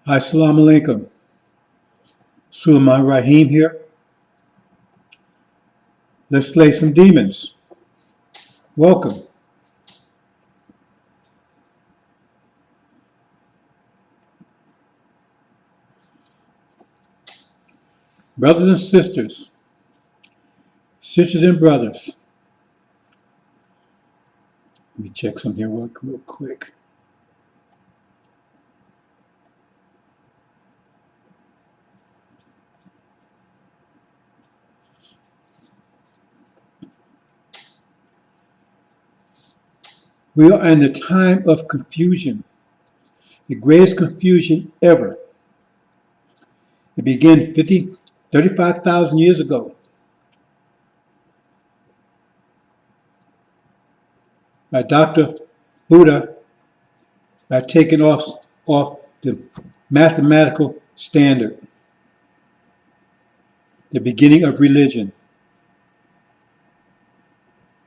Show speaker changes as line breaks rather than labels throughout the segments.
Assalamu alaikum. Raheem here. Let's slay some demons. Welcome. Brothers and sisters and brothers. Let me check something here real quick. We are in the time of confusion, the greatest confusion ever. It began 35,000 years ago by Dr. Buddha by taking off the mathematical standard, the beginning of religion,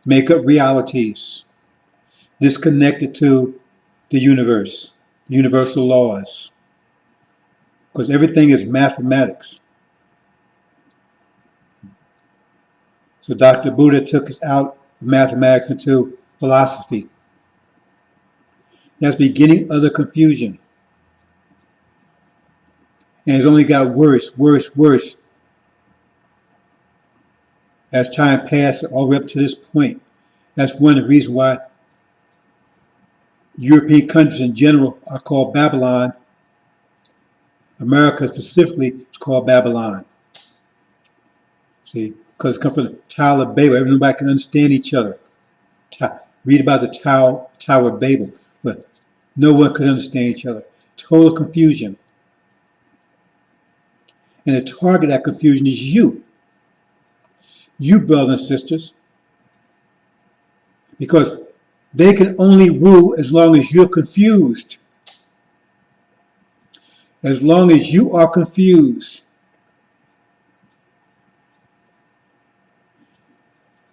make up realities disconnected to the universe, universal laws, because everything is mathematics. So Dr. Buddha took us out of mathematics into philosophy. That's the beginning of the confusion. And it's only got worse as time passed all the way up to this point. That's one of the reasons why European countries in general are called Babylon. America specifically is called Babylon. See, because it comes from the Tower of Babel. Everybody can understand each other. Read about the Tower of Babel, but no one could understand each other. Total confusion. And the target of that confusion is you. You, brothers and sisters. Because they can only rule as long as you're confused. As long as you are confused.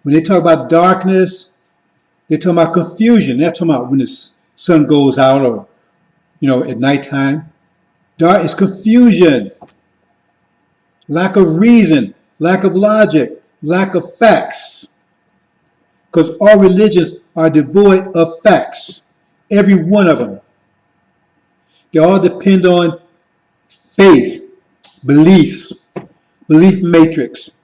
When they talk about darkness, they're talking about confusion. They're talking about when the sun goes out or, at nighttime. Dark is confusion. Lack of reason, lack of logic, lack of facts. Because all religions are devoid of facts. Every one of them. They all depend on faith, beliefs, belief matrix.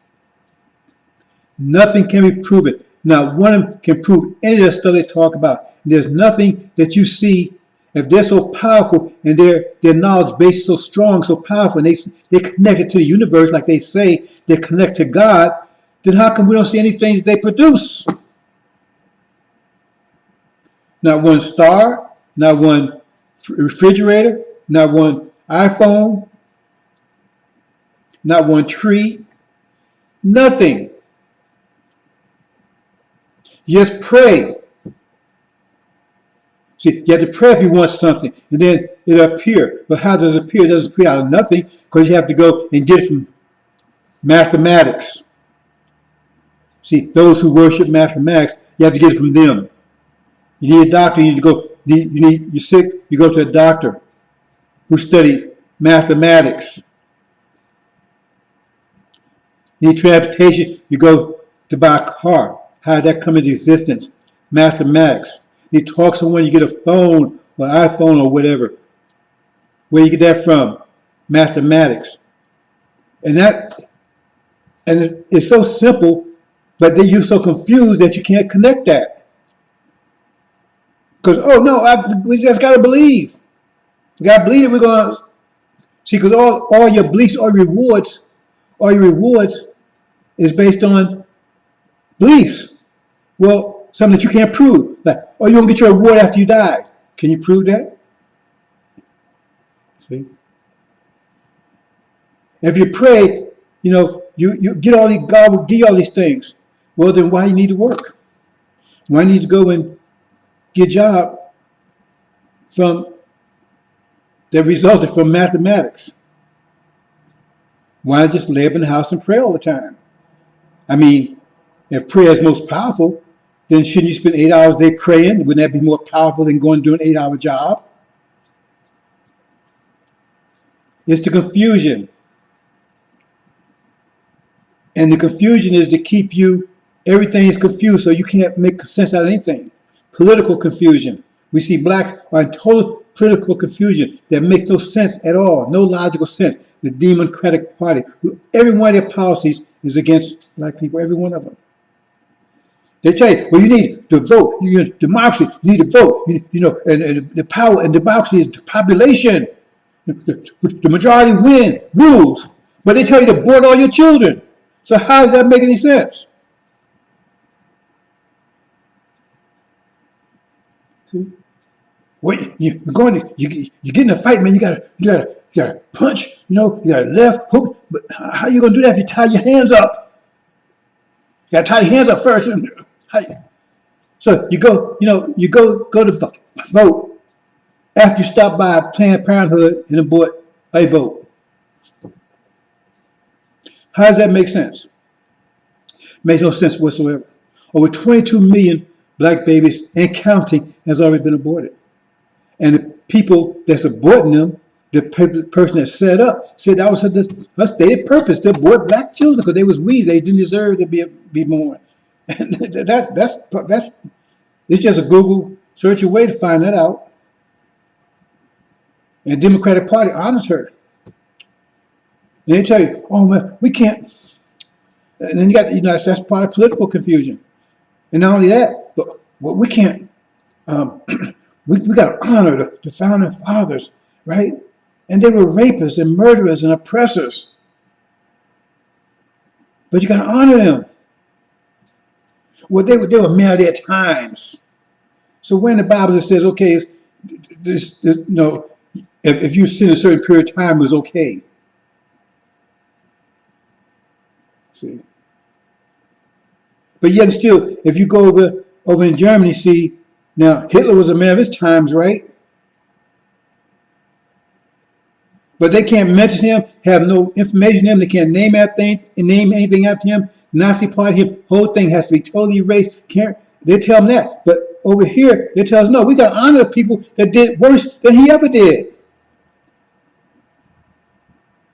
Nothing can be proven. Not one of them can prove any of the stuff they talk about. There's nothing that you see, if they're so powerful and their knowledge base is so strong, so powerful, and they're connected to the universe like they say, they're connected to God, then how come we don't see anything that they produce? Not one star, not one refrigerator, not one iPhone, not one tree, nothing. Just pray. See, you have to pray if you want something, and then it'll appear. But how does it appear? It doesn't appear out of nothing, because you have to go and get it from mathematics. See, those who worship mathematics, you have to get it from them. You need a doctor, you need to go, you're sick, you go to a doctor who studied mathematics. You need transportation, you go to buy a car. How did that come into existence? Mathematics. You talk to someone, you get a phone or iPhone or whatever. Where you get that from? Mathematics. And it's so simple, but then you're so confused that you can't connect that. Because, we just got to believe. We got to believe that we're going to... See, because all your beliefs, all your rewards is based on beliefs. Well, something that you can't prove. Like, you're going to get your reward after you die. Can you prove that? See? If you pray, you get all these, God will give you all these things. Well, then why you need to work? Why you need to go and get a job that resulted from mathematics? Why not just live in the house and pray all the time? I mean, if prayer is most powerful, then shouldn't you spend 8 hours a day praying? Wouldn't that be more powerful than going and doing an 8-hour job? It's the confusion. And the confusion is to keep you, everything is confused, so you can't make sense out of anything. Political confusion. We see blacks are in total political confusion that makes no sense at all, no logical sense. The Democratic Party, every one of their policies is against black people, every one of them. They tell you, well, you need to vote. You need democracy. You need to vote. And the power and democracy is the population. The majority win rules, but they tell you to abort all your children. So how does that make any sense? See, you're going to you get in a fight, man. You gotta punch. You gotta left hook. But how are you gonna do that if you tie your hands up? You gotta tie your hands up first. So you go to vote after you stop by Planned Parenthood and abort a vote. How does that make sense? Makes no sense whatsoever. Over 22 million black babies and counting has already been aborted. And the people that's aborting them, the person that set up, said that was her stated purpose, to abort black children because they was weeds. They didn't deserve to be born. And that's it's just a Google search away to find that out. And the Democratic Party honors her. And they tell you, oh man, we can't. And then you got, that's part of political confusion. And not only that, but we can't, we got to honor the founding fathers, right? And they were rapists and murderers and oppressors. But you got to honor them. Well, they were men of their times. So when the Bible says, okay, if you sin a certain period of time, it was okay. See? But yet still, if you go over in Germany, see, now Hitler was a man of his times, right? But they can't mention him, have no information on him, they can't name anything after him. Nazi party, him, whole thing has to be totally erased. They tell him that. But over here, they tell us, no, we got to honor the people that did worse than he ever did.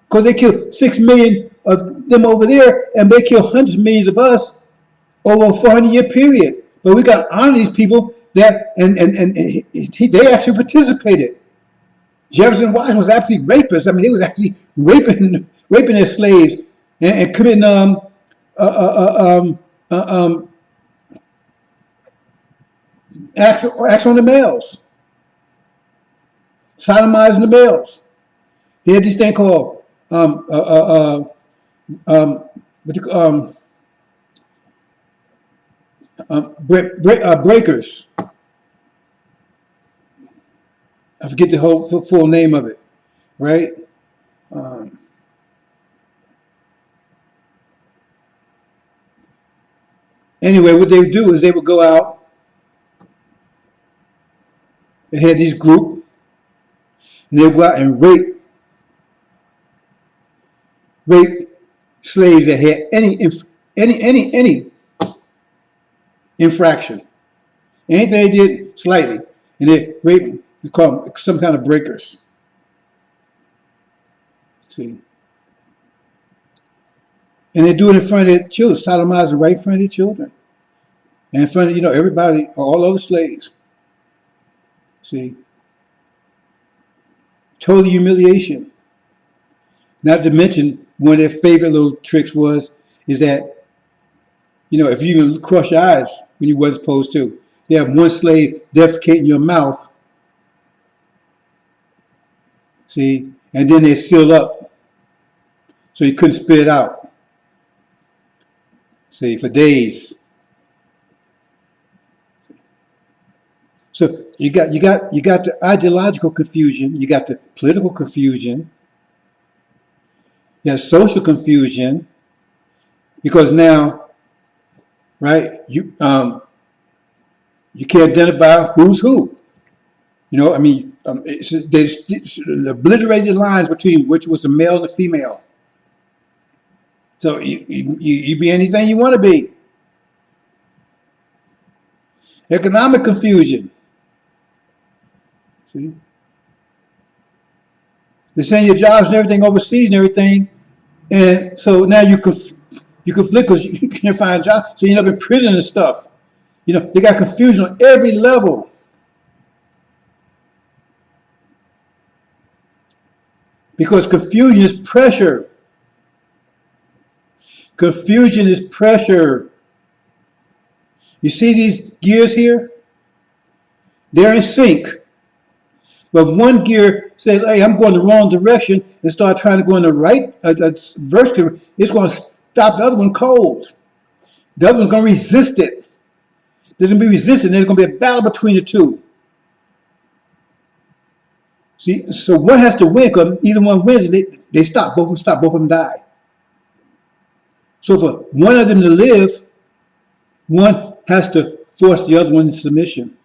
Because they killed 6 million of them over there, and they killed hundreds of millions of us over a 400-year period. But we got to honor these people that, and they actually participated. Jefferson and Washington was actually rapists. I mean, they was actually raping their slaves and committing acts on the males, sodomizing the males. They had this thing called breakers. I forget the whole full name of it, right? Anyway, what they would do is they would go out. They had these group, and they would go out and rape slaves that had any infraction, anything they did slightly, and they rape. We call them some kind of breakers. See, and they do it in front of their children, sodomizing right in front of their children, and in front of everybody, all other slaves. See, total humiliation. Not to mention, one of their favorite little tricks is that, if you even cross your eyes when you wasn't supposed to, they have one slave defecate in your mouth. See, and then they seal up so you couldn't spit it out. See, for days. So you got the ideological confusion, you got the political confusion, you have social confusion, because now, right, you can't identify who's who. There's obliterated lines between which was a male and a female. So you be anything you want to be. Economic confusion. See? They send your jobs and everything overseas and everything. And so now you conflict because you can't find a job. So you end up in prison and stuff. You know, they got confusion on every level. Because confusion is pressure. Confusion is pressure. You see these gears here? They're in sync. But if one gear says, hey, I'm going the wrong direction, and start trying to go in the right vertical, it's going to stop the other one cold. The other one's going to resist it. There's going to be resistance. There's going to be a battle between the two. See, so one has to win, because either one wins, they stop. Both of them stop. Both of them die. So for one of them to live, one has to force the other one into submission.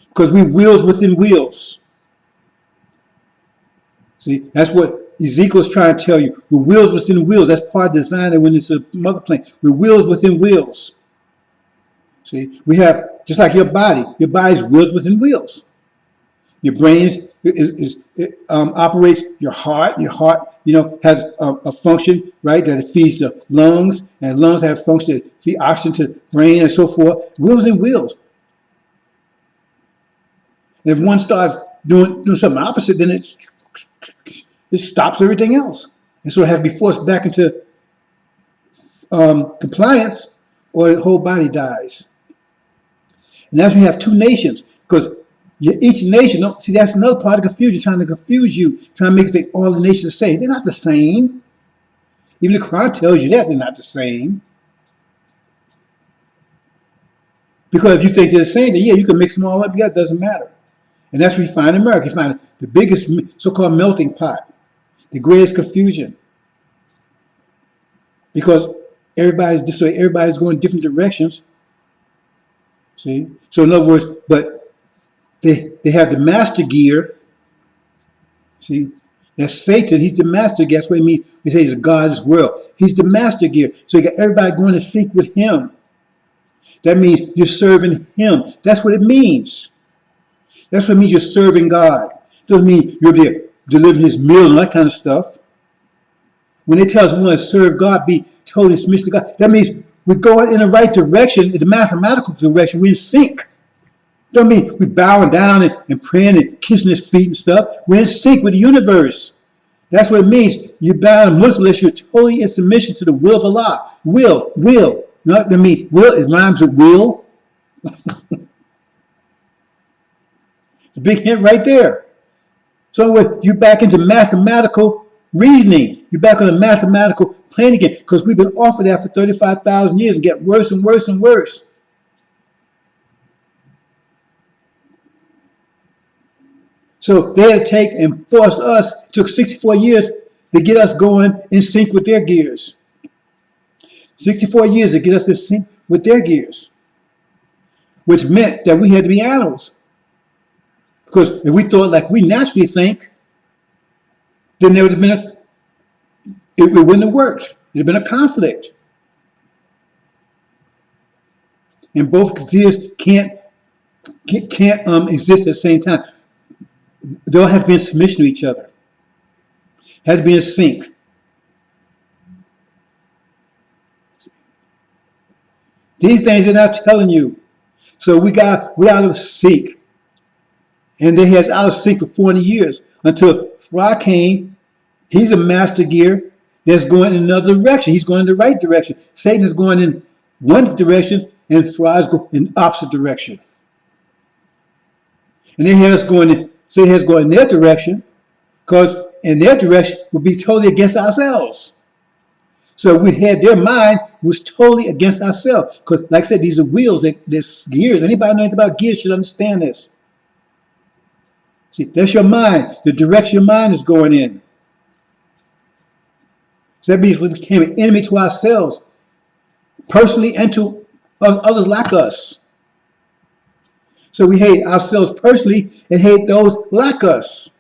Because we wheels within wheels. See, that's what Ezekiel's trying to tell you. We're wheels within wheels. That's part of design when it's a mother plane. We're wheels within wheels. See, we have, just like your body's wheels within wheels. Your brain operates your heart. Your heart, has a function, right, that it feeds the lungs, and lungs have a function that feed oxygen to the brain and so forth. Wheels and wheels. And if one starts doing something opposite, then it stops everything else. And so it has to be forced back into compliance, or the whole body dies. And that's when you have two nations, because each nation, see, that's another part of confusion, trying to confuse you, trying to make you think all the nations are the same. They're not the same. Even the Quran tells you that they're not the same. Because if you think they're the same, then yeah, you can mix them all up. Yeah, it doesn't matter. And that's what you find in America. You find the biggest so-called melting pot, the greatest confusion. Because everybody's this way, everybody's going different directions. See? So in other words, but they have the master gear. See? That's Satan. He's the master gear. That's what it means. We say he's a God of this world. He's the master gear. So you got everybody going to sync with him. That means you're serving him. That's what it means. That's what it means you're serving God. It doesn't mean you'll be delivering his meal and that kind of stuff. When they tell us we want to serve God, be totally submissive to God, that means we're going in the right direction, in the mathematical direction. We're in sync. Don't mean we're bowing down and praying and kissing his feet and stuff. We're in sync with the universe. That's what it means. You bow to Muslim unless you're totally in submission to the will of Allah. Will. You know what I mean? Will, it rhymes with will. It's a big hint right there. So you're back into mathematical reasoning. You're back on the mathematical plane again, because we've been off of that for 35,000 years and get worse and worse and worse. So they had to take and force us. It took 64 years to get us going in sync with their gears. 64 years to get us in sync with their gears, which meant that we had to be animals. Because if we thought like we naturally think, then there would have been it wouldn't have worked. It would have been a conflict. And both gears can't exist at the same time. They all have to be in submission to each other. Have to be in sync. These things they're not telling you. So we out of sync. And they has out of sync for 40 years until Ra came. He's a master gear that's going in another direction. He's going in the right direction. Satan is going in one direction and Ra is going in the opposite direction. And then here's going Satan has going in their direction, because in their direction would be totally against ourselves. So we had their mind was totally against ourselves. Because like I said, these are wheels, there's gears. Anybody know anything about gears should understand this. See, that's your mind, the direction your mind is going in. So that means we became an enemy to ourselves, personally and to others like us. So we hate ourselves personally and hate those like us.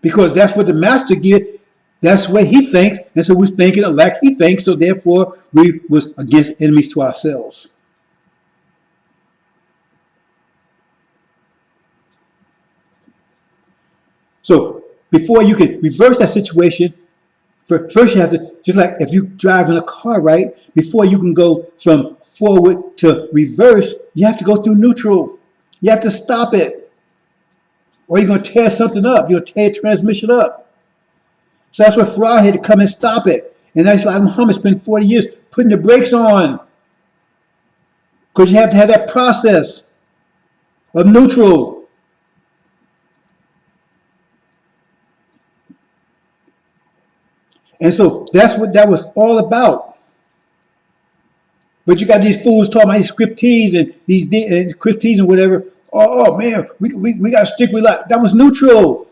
Because that's what the master gear, that's what he thinks, and so we're thinking like he thinks, so therefore we was against enemies to ourselves. So before you can reverse that situation, first you have to, just like if you drive in a car, right? Before you can go from forward to reverse, you have to go through neutral. You have to stop it. Or you're going to tear something up. You're going to tear transmission up. So that's why Farah had to come and stop it. And that's like Muhammad spent 40 years putting the brakes on. Because you have to have that process of neutral. And so that's what that was all about. But you got these fools talking about these scriptees and these scriptees and whatever. Oh man, we got to stick with that. That was neutral.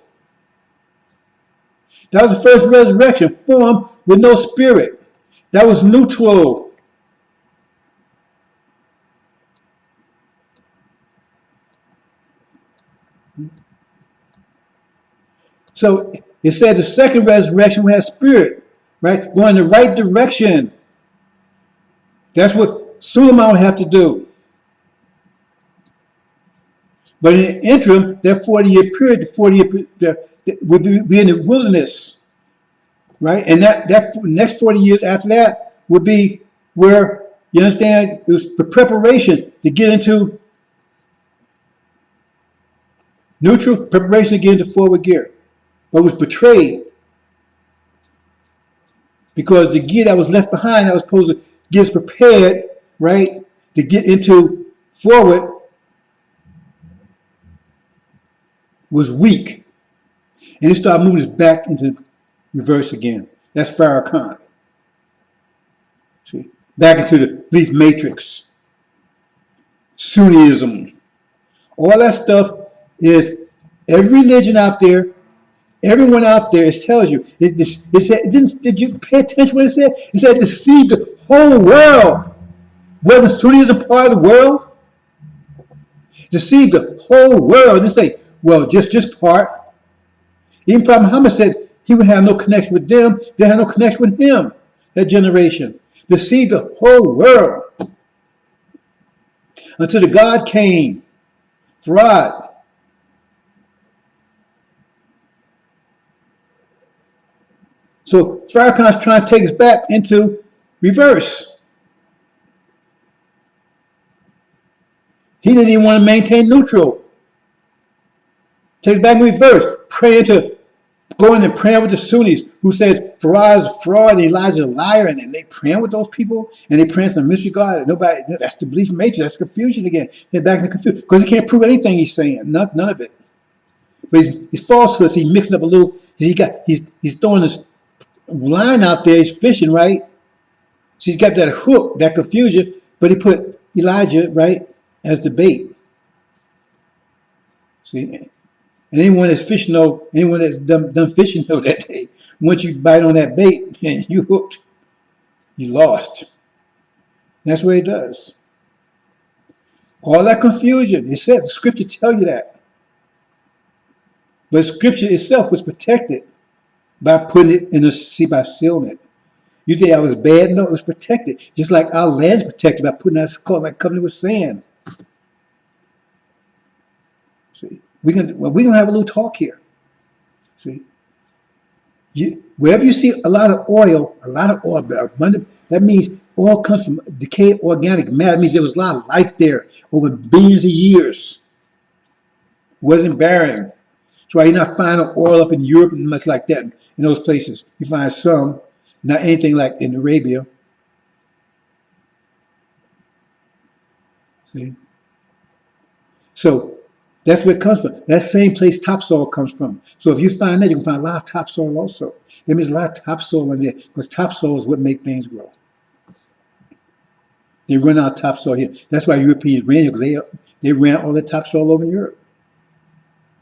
That was the first resurrection, formed with no spirit. That was neutral. So it said the second resurrection will have spirit, right? Going in the right direction. That's what Suleiman would have to do. But in the interim, that 40-year period, the 40-year period, would be in the wilderness, right? And that next 40 years after that would be where, you understand, it was the preparation to get into neutral, preparation to get into forward gear. But it was betrayed because the gear that was left behind that was supposed to get us prepared, right, to get into forward was weak. And it started moving us back into reverse again. That's Farrakhan. See, back into the belief matrix. Sunnism. All that stuff is every religion out there, everyone out there, it tells you. It said, did you pay attention what it said? It said deceive the whole world. Wasn't Sunnism part of the world? Deceive the whole world. They say, well, just part. Even Prophet Muhammad said he would have no connection with them. They had no connection with him, that generation. Deceived the whole world. Until the God came. Farad. So Farrakhan's trying to take us back into reverse. He didn't even want to maintain neutral. Take us back in reverse. Praying to going and praying with the Sunnis who said Farad is a fraud and Elijah's a liar, and they praying with those people and they praying some mystery God. And nobody, that's the belief matrix. That's confusion again. They're back in the confusion because he can't prove anything he's saying. None of it. But he's falsehoods. He's mixing up a little. He's throwing this line out there. He's fishing, right? So he's got that hook, that confusion. But he put Elijah, right, as the bait. See, and anyone that's fishing know, anyone that's done fishing know that day. Once you bite on that bait and you hooked, you lost. That's what it does. All that confusion. It says the scripture tell you that. But scripture itself was protected by putting it in the sea, by sealing it. You think I was bad? No, it was protected. Just like our land's protected by putting that covenant with sand. See, we're gonna have a little talk here. See, wherever you see a lot of oil, that means oil comes from decayed organic matter. That means there was a lot of life there over billions of years. It wasn't barren. That's why you're not finding oil up in Europe and much like that. In those places, you find some, not anything like in Arabia. See? So that's where it comes from. That same place topsoil comes from. So if you find that, you can find a lot of topsoil also. That means a lot of topsoil in there because topsoil is what makes things grow. They run out of topsoil here. That's why Europeans ran here because they ran all the topsoil over in Europe.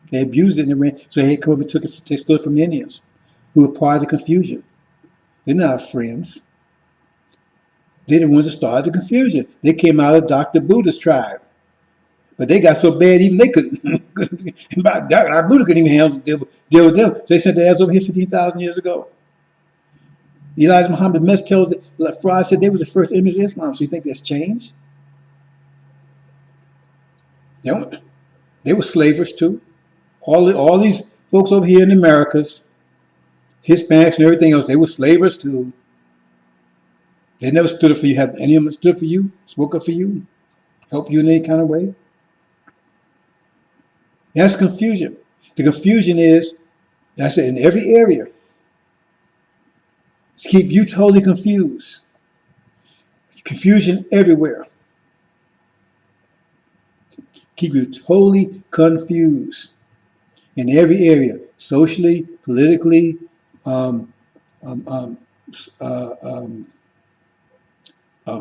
They abused it and they ran. So they came over and they stole it from the Indians, who were part of the confusion. They're not our friends. They're the ones that started the confusion. They came out of Dr. Buddha's tribe. But they got so bad even they couldn't. Dr. Buddha couldn't even deal with them. So they sent their ass over here 15,000 years ago. Elijah Muhammad Mess tells that, like Farad said, they was the first enemies of Islam. So you think that's changed? They were slavers too. All these folks over here in the Americas, Hispanics and everything else, they were slavers too. They never stood up for you. Have any of them stood up for you, spoke up for you, helped you in any kind of way? That's confusion. The confusion is, I said, in every area, to keep you totally confused. Confusion everywhere. Keep you totally confused in every area, socially, politically,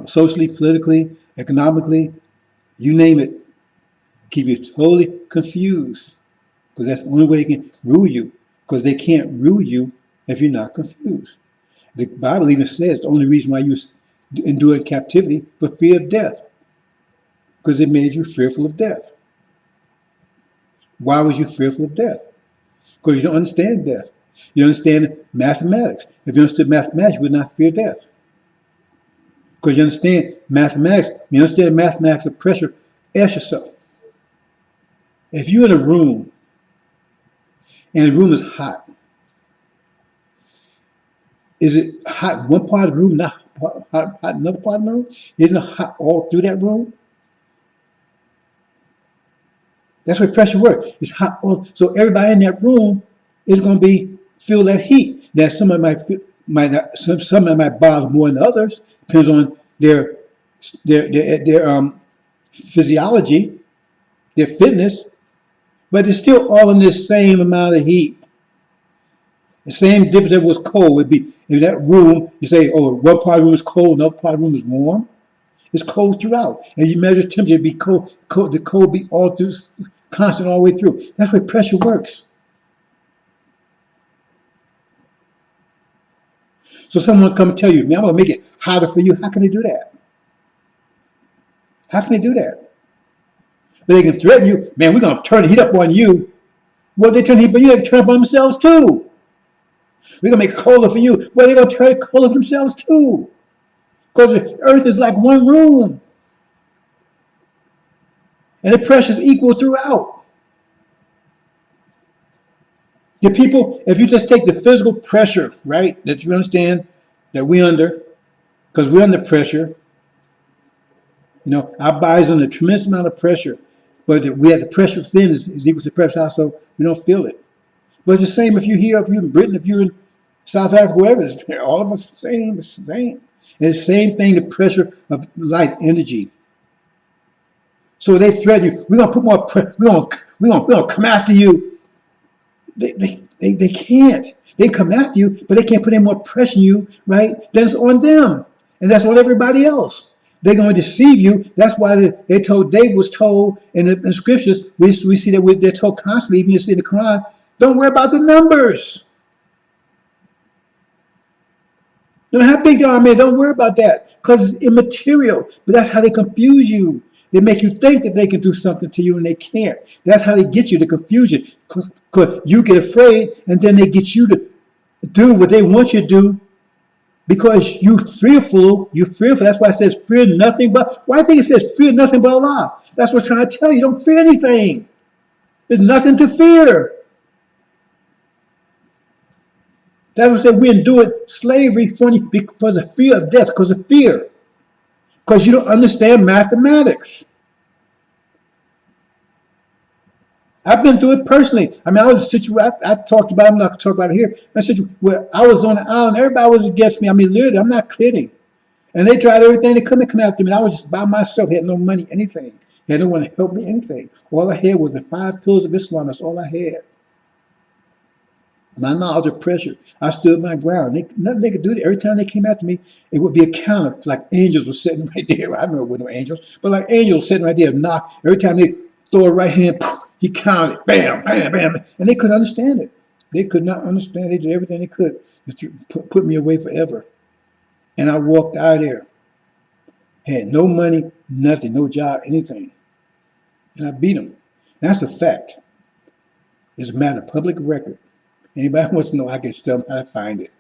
socially, politically, economically, you name it. Keep you totally confused, because that's the only way they can rule you, because they can't rule you if you're not confused. The Bible even says the only reason why you endured captivity for fear of death, because it made you fearful of death. Why was you fearful of death? Because you don't understand death. You don't understand mathematics. If you understood mathematics, you would not fear death. Because you understand mathematics, you understand mathematics of pressure. Ask yourself, if you're in a room and the room is hot, is it hot in one part of the room, not hot in another part of the room? Isn't it hot all through that room? That's where pressure works. It's hot all, so everybody in that room is going to feel that heat. Now some might bother more than others. Depends on their physiology, their fitness, but it's still all in the same amount of heat. The same difference if it was cold. Would be in that room, you say, oh, one part of the room is cold, another part of the room is warm. It's cold throughout. And you measure temperature, it'd be cold, the cold be all through, constant all the way through. That's where pressure works. So someone come tell you, man, I'm going to make it hotter for you. How can they do that? How can they do that? But they can threaten you, man, we're going to turn the heat up on you. Well, they turn the heat, but you have to turn up on themselves too. We're going to make it colder for you. Well, they're going to turn it colder for themselves too. Because the earth is like one room. And the pressure is equal throughout. The people, if you just take the physical pressure, right, that you understand that we're under, because we're under pressure, you know, our body's under a tremendous amount of pressure, but we have the pressure within is equal to the pressure out, so we don't feel it. But it's the same if you're here, if you're in Britain, if you're in South Africa, wherever, all of us the same, it's the same. And the same thing, the pressure of light energy. So they threaten you, we're going to put more pressure, we're going to come after you. They can't. They come after you, but they can't put any more pressure on you, right? Then it's on them. And that's on everybody else. They're going to deceive you. That's why they told, David was told in the scriptures, we see that they're told constantly, even you see in the Quran, don't worry about the numbers. No matter how big the army is, don't worry about that, because it's immaterial. But that's how they confuse you. They make you think that they can do something to you and they can't. That's how they get you, the confusion. Because you get afraid and then they get you to do what they want you to do because you're fearful. You're fearful. That's why it says fear nothing but. Why do you think it says fear nothing but Allah? That's what I'm trying to tell you. Don't fear anything. There's nothing to fear. That's what I said we endured slavery because of fear of death, because of fear. Because you don't understand mathematics. I've been through it personally. I mean, I was in a situation, I talked about it, I'm not going to talk about it here. I said, where I was on the island, everybody was against me. I mean, literally, I'm not kidding. And they tried everything they couldn't come after me. I was just by myself, had no money, anything. Had no one to help me, anything. All I had was the 5 pillars of Islam. That's all I had. My knowledge of pressure. I stood my ground. Nothing they could do. Every time they came after me, it would be a counter. It's like angels were sitting right there. I know it wasn't no angels, but like angels sitting right there. Knock. Every time they throw a right hand, he counted. Bam, bam, bam. And they couldn't understand it. They could not understand. They did everything they could to put me away forever. And I walked out of there. Had no money, nothing, no job, anything. And I beat them. That's a fact. It's a matter of public record. Anybody wants to know, I can tell them how to find it.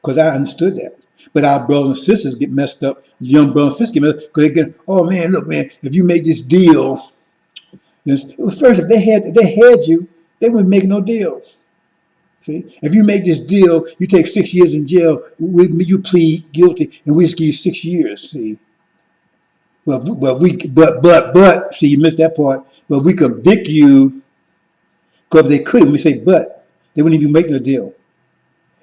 Because I understood that. But our brothers and sisters get messed up. Young brothers and sisters get messed up. Because they get, oh man, look man, if you make this deal. First, if they had you, They wouldn't make no deal. See, if you make this deal, you take 6 years in jail. You plead guilty, and we just give you 6 years. See, but see, you missed that part. But we convict you because they couldn't. We say but they wouldn't even make no deal.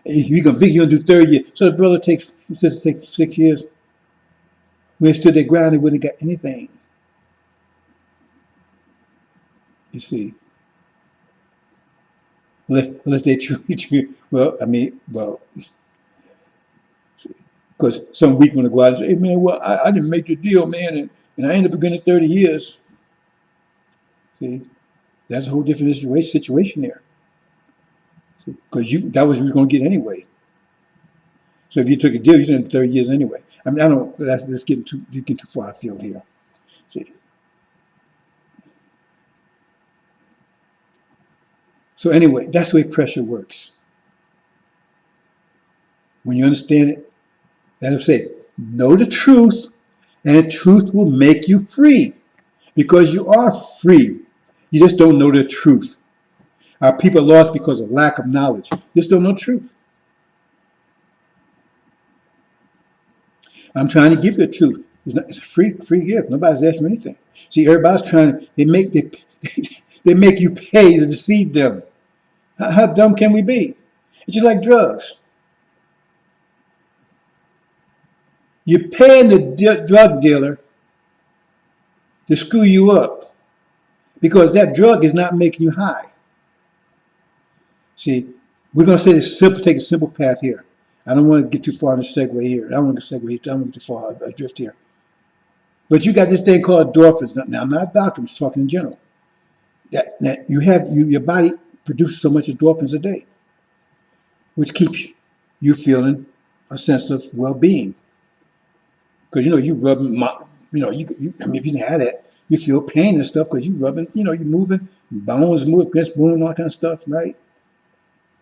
If we convict you and do 30 years, so the brother takes sister takes 6 years. When they stood their ground, they wouldn't have got anything. You see, unless they truly, well, I mean, well, because some weak one to go out and say, hey, man, well, I didn't make the deal, man, and I ended up getting 30 years. See, that's a whole different situation there. Because that was what you was going to get anyway. So if you took a deal, you spent 30 years anyway. I mean, I don't. That's getting too far afield here. See. So anyway, that's the way pressure works. When you understand it, as I say, know the truth, and truth will make you free. Because you are free. You just don't know the truth. Our people are lost because of lack of knowledge. You just don't know the truth. I'm trying to give you the truth. It's a free gift. Nobody's asking for anything. See, everybody's trying to, they make you pay to deceive them. How dumb can we be? It's just like drugs. You're paying the drug dealer to screw you up because that drug is not making you high. See, we're going to say this simple, take a simple path here. I don't want to get too far in the segue here. I don't want to segue here. I don't want to get too far adrift here. But you got this thing called endorphins. Now, I'm not a doctor. I'm just talking in general. That your body produces so much endorphins a day, which keeps you feeling a sense of well-being. Because, you rubbing, I mean, if you didn't have that, you feel pain and stuff because you rubbing, you're moving, bones moving, breast moving, all that kind of stuff, right?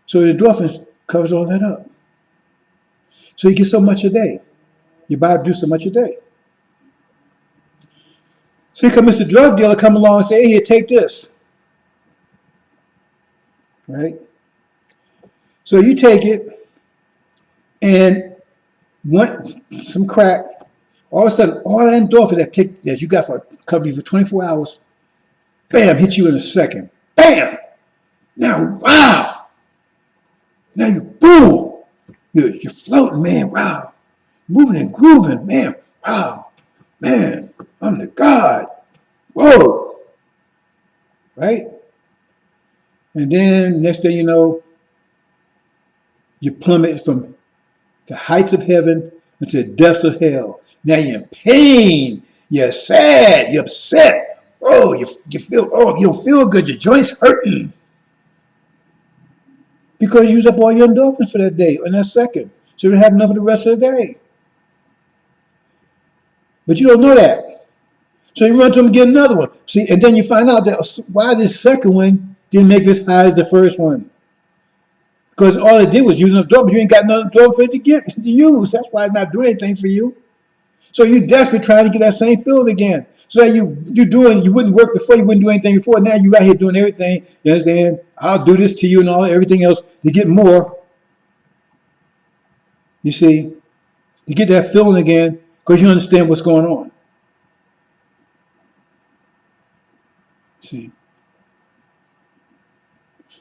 So the endorphins covers all that up. So you get so much a day. Your body produces so much a day. So here comes Mr. Drug Dealer come along and say, hey, here, take this. Right? So you take it and want some crack. All of a sudden, all that endorphin that you got for cover you for 24 hours, bam, hit you in a second. Bam! Now, wow! Now you, boom! You're floating, man, wow. Moving and grooving, man, wow. Man, I'm the God. Whoa! Right? And then, next thing you know, you plummet from the heights of heaven into the depths of hell. Now you're in pain. You're sad. You're upset. Oh, you feel, you don't feel good. Your joints hurting. Because you use up all your endorphins for that day, in that second. So you don't have enough for the rest of the day. But you don't know that. So you run to them and get another one. See, and then you find out that why this second one didn't make as high as the first one. Because all it did was using up drug, but you ain't got another drug for it to use. That's why it's not doing anything for you. So you desperate trying to get that same feeling again. So that you wouldn't work before, you wouldn't do anything before. Now you out here doing everything. You understand? I'll do this to you and everything else to get more. You see, to get that feeling again, because you understand what's going on. See.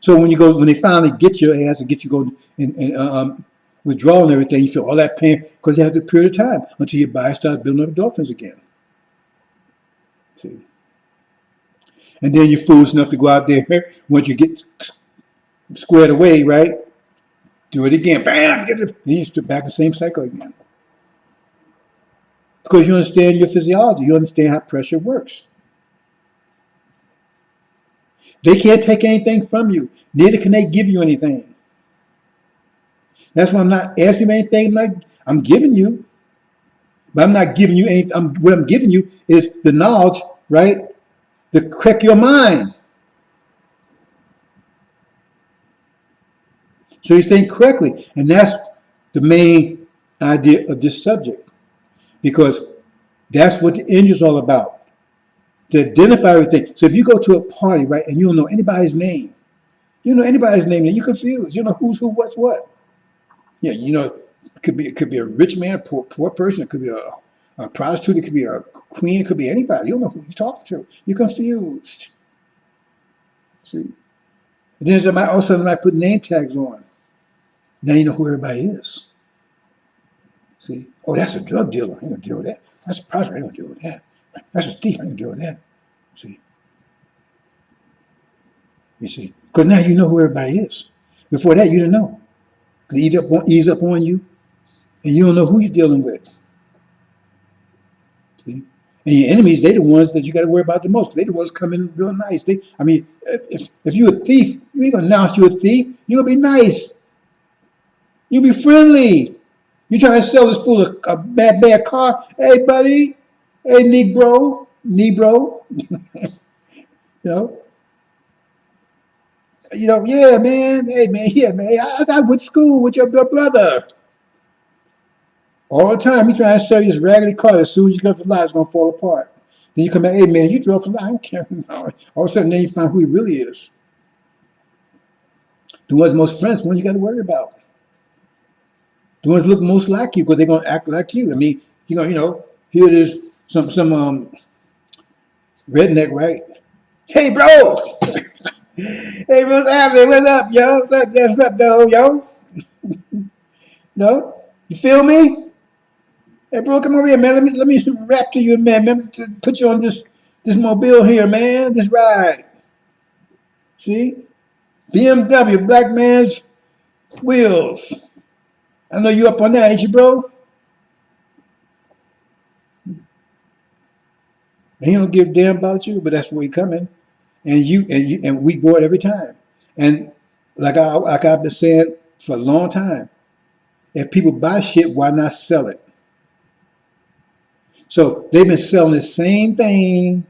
So when they finally get your ass and get you go and withdraw and everything, you feel all that pain because you have the period of time until your body starts building up endorphins again. See. And then you're foolish enough to go out there once you get squared away, right? Do it again. Bam! Then you're back in the same cycle again. Because you understand your physiology. You understand how pressure works. They can't take anything from you. Neither can they give you anything. That's why I'm not asking you anything. I'm giving you. But I'm not giving you anything. What I'm giving you is the knowledge, right? To correct your mind. So you think correctly. And that's the main idea of this subject. Because that's what the Injil's all about. To identify everything. So if you go to a party, right, and you don't know anybody's name, You know anybody's name, you're confused. You know who's who, what's what. Yeah, you know, it could be a rich man, a poor person. It could be a prostitute. It could be a queen. It could be anybody. You don't know who you're talking to. You're confused. See, and then all of a sudden I put name tags on. Now you know who everybody is. See, oh, that's a drug dealer. I ain't gonna deal with that. That's a prostitute. I ain't gonna deal with that. That's a thief. I ain't gonna deal with that. See, you see, because now you know who everybody is. Before that, you didn't know. They ease up on you, and you don't know who you're dealing with. See? And your enemies, they the ones that you got to worry about the most. They the ones coming real nice. If you're a thief, you ain't gonna announce you're a thief. You're gonna be nice. You'll be friendly. You trying to sell this fool a bad car? Hey, buddy. Hey, Negro. you yeah, man. Hey, man. Yeah, man. I went to school with your brother. All the time, he trying to sell you this raggedy car. As soon as you go to the lot, it's going to fall apart. Then you come back, hey, man, you drove for the lot. I don't care. All of a sudden, then you find who he really is. The ones most friends, the ones you got to worry about. The ones look most like you because they're going to act like you. I mean, here it is, some redneck, right? Hey, bro. Hey, what's happening? What's up, yo? What's up, though, yo? No? You feel me? Hey, bro, come over here, man. Let me rap to you, man. Let me put you on this mobile here, man. This ride. See? BMW, black man's wheels. I know you up on that, ain't you, bro? And he don't give a damn about you, but that's where he coming. And we board every time. And like I've been saying for a long time, if people buy shit, why not sell it? So they've been selling the same thing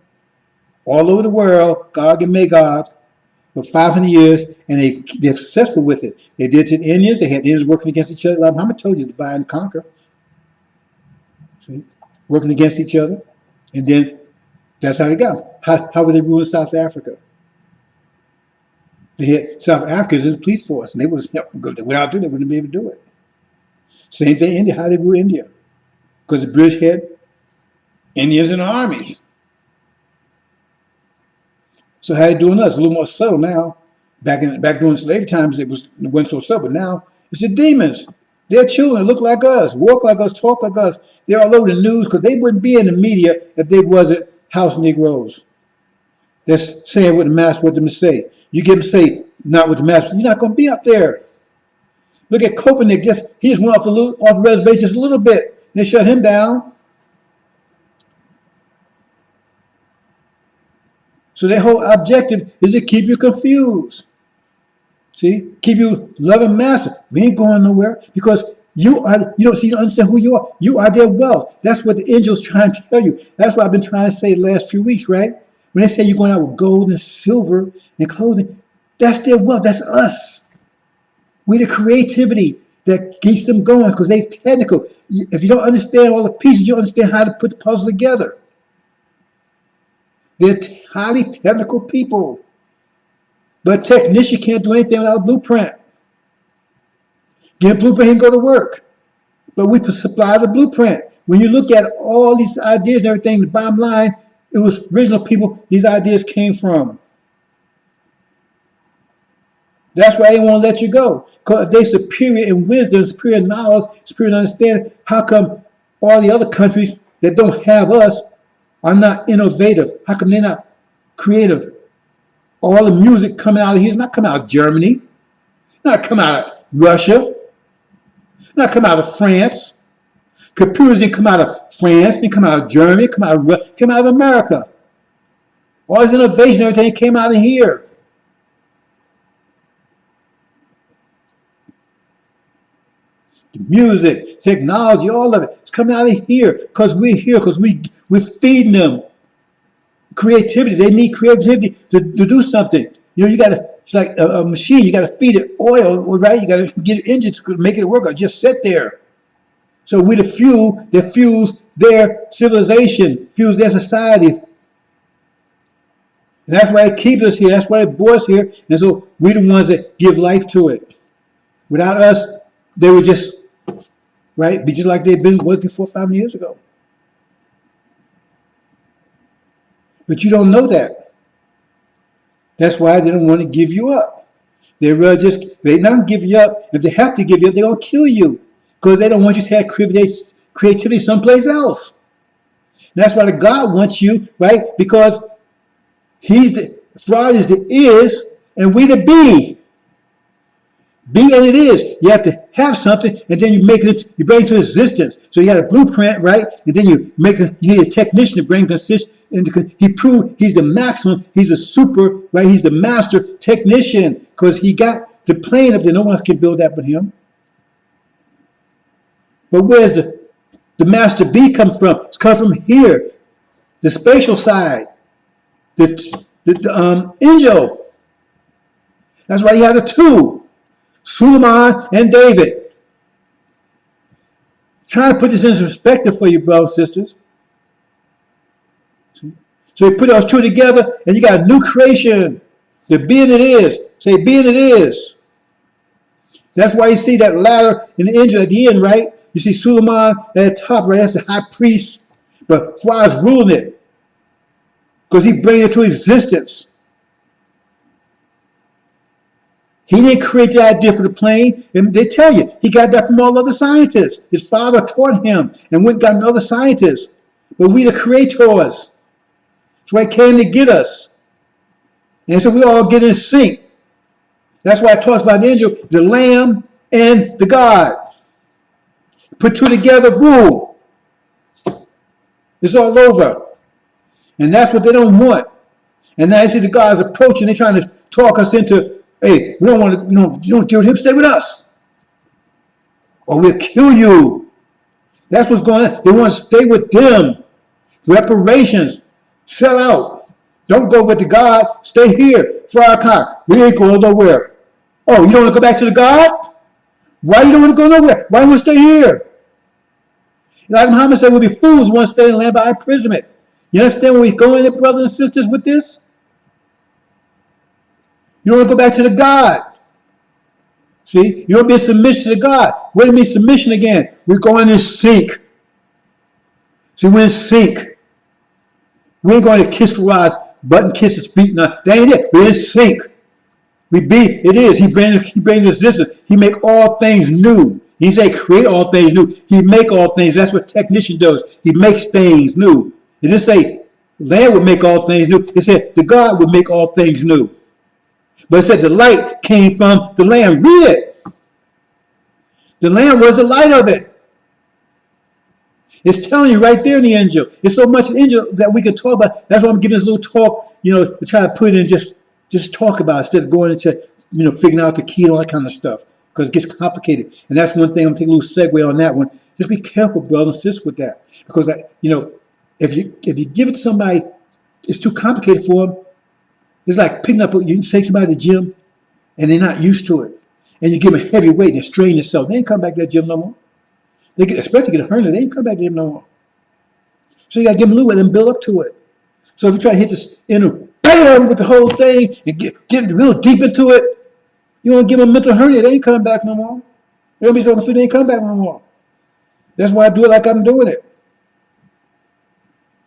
all over the world, Gog and Magog, for 500 years, and they're successful with it. They did it to the Indians. They had the Indians working against each other. Like Muhammad told you, divide and conquer. See, working against each other, and then that's how they got them. How were they ruling South Africa? They had South Africans in the police force, and they was without doing it, they wouldn't be able to do it. Same thing, India. How they rule India? Because the British had Indians in the armies. So how they doing us? A little more subtle now. Back during slave times, it wasn't so subtle. But now it's the demons. They're children, look like us, walk like us, talk like us. They're all over the news because they wouldn't be in the media if they wasn't house Negroes. That's saying what the master want them to say. You get them to say not what the master. You're not going to be up there. Look at Copenhagen. He just went off the reservation just a little bit. They shut him down. So their whole objective is to keep you confused. See, keep you loving master. We ain't going nowhere because you don't understand who you are. You are their wealth. That's what the angel's trying to tell you. That's what I've been trying to say the last few weeks, right? When they say you're going out with gold and silver and clothing, that's their wealth. That's us. We're the creativity that keeps them going because they're technical. If you don't understand all the pieces, you don't understand how to put the puzzle together. They're highly technical people. But a technician can't do anything without a blueprint. Get a blueprint and go to work. But we supply the blueprint. When you look at all these ideas and everything, the bottom line, it was original people these ideas came from. That's why they won't let you go. Because if they're superior in wisdom, superior in knowledge, superior in understanding, how come all the other countries that don't have us are not innovative? How come they're not creative? All the music coming out of here is not coming out of Germany, not coming out of Russia, not coming out of France. Computers didn't come out of France, didn't come out of Germany, come out of America. All this innovation, everything came out of here. The music, technology, all of it, it's coming out of here because we're here, because we're feeding them creativity. They need creativity to do something. You got to, it's like a machine, you got to feed it oil, right? You got to get an engine to make it work or just sit there. So we're the fuel that fuels their civilization, fuels their society. And that's why it keeps us here. That's why it brought us here. And so we're the ones that give life to it. Without us, they would just, right, be just like they've been was before 5 years ago. But you don't know that. That's why they don't want to give you up. They not give you up. If they have to give you up, they're going to kill you. Because they don't want you to have creativity someplace else. That's why the God wants you, right? Because God is the is, and we the be. Be and it is. You have to have something, and then you bring it to existence. So you got a blueprint, right? And then you need a technician to bring consist. He proved he's the maximum. He's a super, right? He's the master technician because he got the plane up there. No one else can build that but him. But where's the master B comes from? It's come from here, the spatial side, the angel. That's why you had the two, Suleiman and David. Trying to put this in perspective for you, brothers and sisters. See? So you put those two together, and you got a new creation. The being it is. Say, being it is. That's why you see that ladder in the angel at the end, right? You see Suleiman at the top, right? That's the high priest. But God's ruling it. Because he brings it to existence. He didn't create the idea for the plane. And they tell you, he got that from all other scientists. His father taught him and went and got another scientist. But we the creators. That's why he came to get us. And so we all get in sync. That's why it talks about the angel, the lamb and the God. Put two together, boom. It's all over. And that's what they don't want. And now you see the God's approaching. They're trying to talk us into, hey, we don't want to, you don't deal with him, stay with us. Or we'll kill you. That's what's going on. They want to stay with them. Reparations. Sell out. Don't go with the God. Stay here. Farrakhan. We ain't going nowhere. Oh, you don't want to go back to the God? Why you don't want to go nowhere? Why you want to stay here? Like Muhammad said, we'll be fools who want to stay in the land by imprisonment. You understand where we're going, brothers and sisters, with this? You don't want to go back to the God. See? You don't be in submission to God. What do you mean submission again? We're going in sync. See, we're in sync. We ain't going to kiss Faraz, button kiss his feet. No, that ain't it. We're in sync. It is. He brings existence. He make all things new. He say create all things new. He make all things. That's what technician does. He makes things new. It didn't say land would make all things new. It said the God would make all things new. But it said the light came from the Lamb. Read it. The Lamb was the light of it. It's telling you right there in the angel. It's so much angel that we can talk about. That's why I'm giving this little talk, to try to put it in just talk about it instead of going into, figuring out the key and all that kind of stuff. Because it gets complicated. And that's one thing I'm taking a little segue on that one. Just be careful, brothers and sisters, with that. Because, if you give it to somebody, it's too complicated for them. It's like picking up, you take somebody to the gym, and they're not used to it. And you give them a heavy weight, and they strain themselves. They ain't come back to that gym no more. Especially get a hernia, they ain't come back to the gym no more. So you got to give them a little bit and build up to it. So if you try to hit this bam with the whole thing, and get real deep into it, you want to give them a mental hernia, they ain't coming back no more. They'll be so confused, they ain't come back no more. That's why I do it like I'm doing it.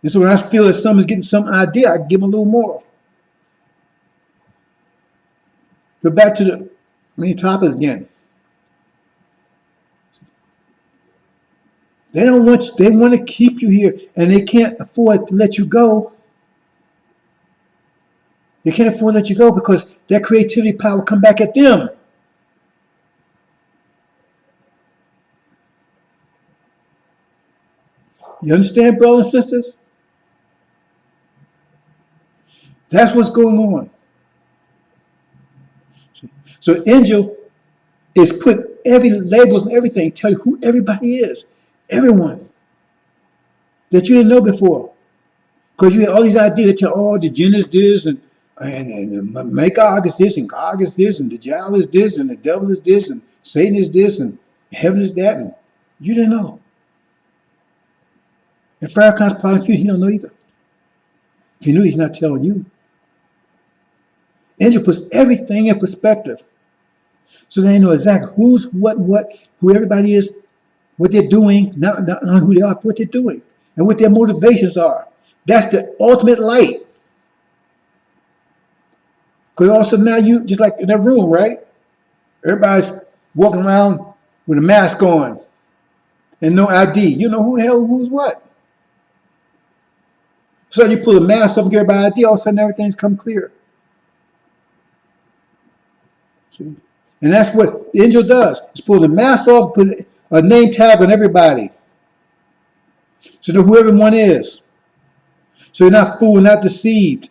And so when I feel that someone's getting some idea, I give them a little more. Go back to the main topic again. They want to keep you here, and they can't afford to let you go. They can't afford to let you go because that creativity power come back at them. You understand, brothers and sisters? That's what's going on. So angel is put every labels and everything, tell you who everybody is. Everyone that you didn't know before. Because you had all these ideas that tell, the jinn is this, and Magog is this, and Gog is this, and the Djal is this, and the devil is this, and Satan is this, and heaven is that, and you didn't know. And Farrakhan's part of you, he don't know either. If he knew, he's not telling you. Angel puts everything in perspective. So they know exactly who's what, who everybody is, what they're doing, not who they are, but what they're doing, and what their motivations are. That's the ultimate light. Because also now you, just like in that room, right? Everybody's walking around with a mask on and no ID. You know who the hell, who's what. So you pull the mask off and get everybody ID, all of a sudden everything's come clear. See? And that's what the angel does. It's pull the mask off, put a name tag on everybody. So know who everyone is. So you're not fooled, not deceived.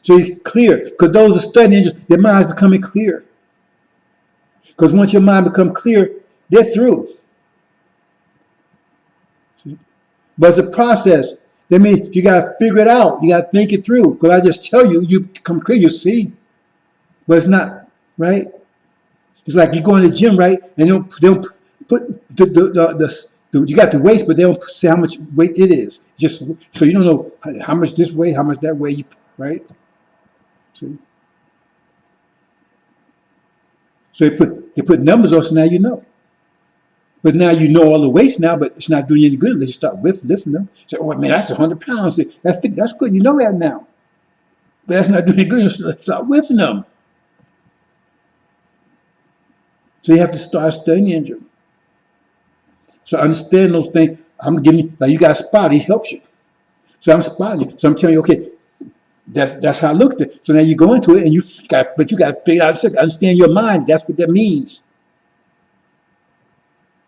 So you're clear. Because those are studying angels, their minds becoming clear. Because once your mind becomes clear, they're through. See? But it's a process. That means you got to figure it out. You got to think it through. Because I just tell you, you become clear, you see. But it's not, right? It's like you go in the gym, right? And they don't put you got the weights, but they don't say how much weight it is. Just so you don't know how much this way, how much that way, right? See? So they put numbers on, so now you know. But now you know all the weights now, but it's not doing you any good unless you start lifting them. Say, oh man, that's 100 pounds. That's good. You know that now. But that's not doing any good unless you start lifting them. So you have to start studying the angel. So understand those things. I'm giving you, like you got a spot, he helps you. So I'm spotting you. So I'm telling you, okay, that's how I looked at it. So now you go into it and you got to figure out, understand your mind. That's what that means.